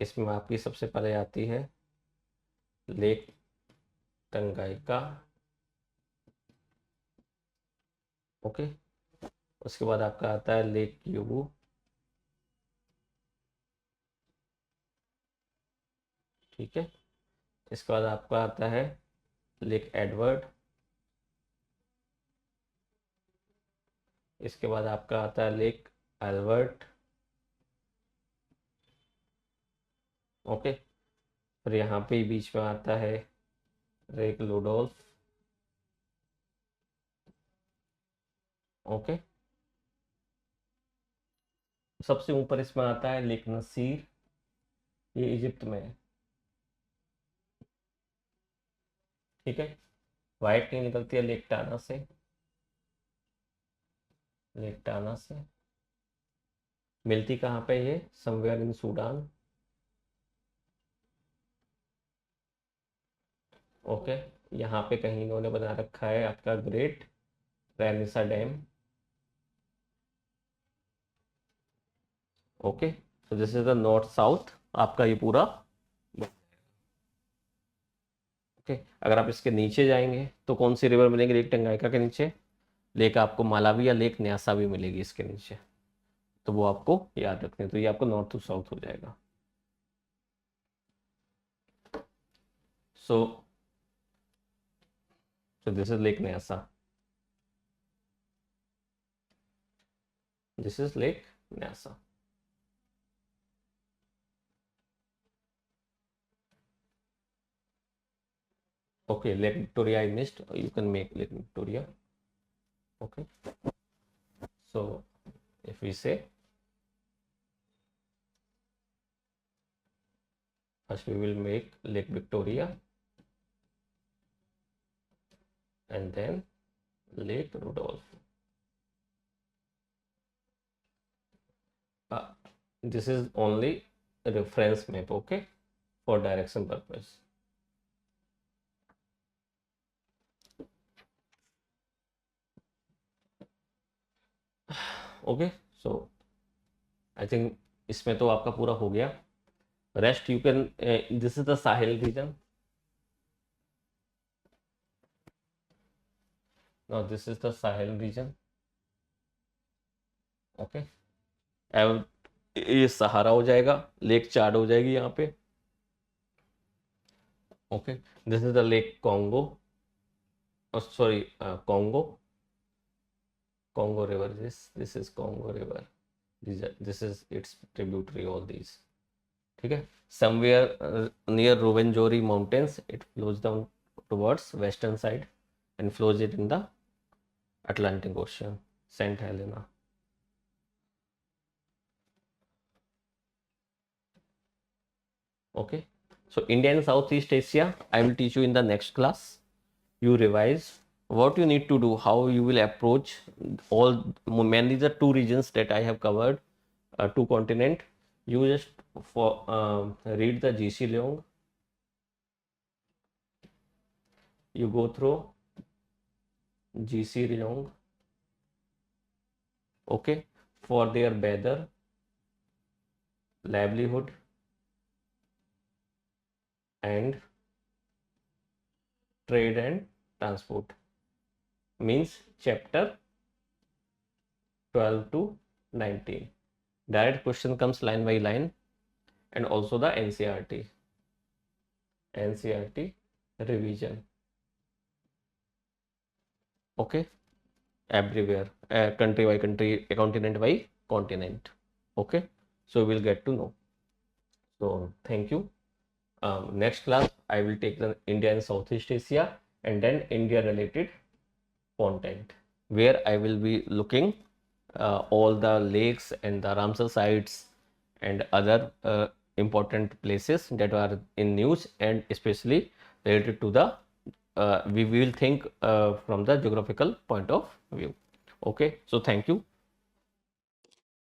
इसमें आपकी सबसे पहले आती है लेक टंगाइका। ओके, उसके बाद आपका आता है लेक क्यूबू, ठीक है। इसके बाद आपका आता है लेक एडवर्ड, इसके बाद आपका आता है लेक अल्बर्ट। ओके, फिर यहाँ पे बीच में आता है लेक लुडोल्फ। ओके, सबसे ऊपर इसमें आता है लेक नसीर, ये इजिप्ट में है, ठीक है। वाइट नहीं निकलती है लेक टाना से, लेक टाना से मिलती कहाँ पे, ये समवेयर इन सूडान। ओके, यहाँ पे कहीं इन्होंने बना रखा है आपका ग्रेट रेनिसा डैम। ओके, तो this is the north south आपका ये पूरा। ओके, अगर आप इसके नीचे जाएंगे तो कौन सी रिवर मिलेंगी लेक टंगाइका के नीचे, लेक आपको मालावी या लेक न्यासा भी मिलेगी इसके नीचे, तो वो आपको याद रखने, तो ये आपको नॉर्थ टू साउथ हो जाएगा। So this is lake Nyasa, this is lake Nyasa. Okay, Lake Victoria I missed. You can make Lake Victoria. Okay, so if we say, first we will make Lake Victoria and then Lake Rudolph. This is only a reference map, okay, for direction purpose. Okay, so I think इसमें तो आपका पूरा हो गया. Rest you can, this is the Sahel region. Now this is the Sahel region. Okay. अब ये सहारा हो जाएगा, लेक चाड हो जाएगी यहाँ पे. Okay. This is the Lake Congo. Oh, sorry, Congo. Congo River. This is Congo River. This is its tributary. All these. ठीक है. Somewhere near Ruwenzori Mountains, it flows down towards western side and flows it in the Atlantic Ocean. Saint Helena. Okay. So India and Southeast Asia, I will teach you in the next class. You revise what you need to do, how you will approach all, mainly the two regions that I have covered, two continent. You just read the GC Leong. You go through GC Leong. Okay, for their weather, livelihood, and trade and transport, means chapter 12 to 19. Direct question comes line by line, and also the NCERT revision. Okay, everywhere, country by country, continent by continent. Okay, so we'll get to know. So thank you. Next class I will take the India and Southeast Asia, and then India related content, where I will be looking all the lakes and the Ramsar sites and other important places that are in news, and especially related to the we will think from the geographical point of view. Okay, so thank you.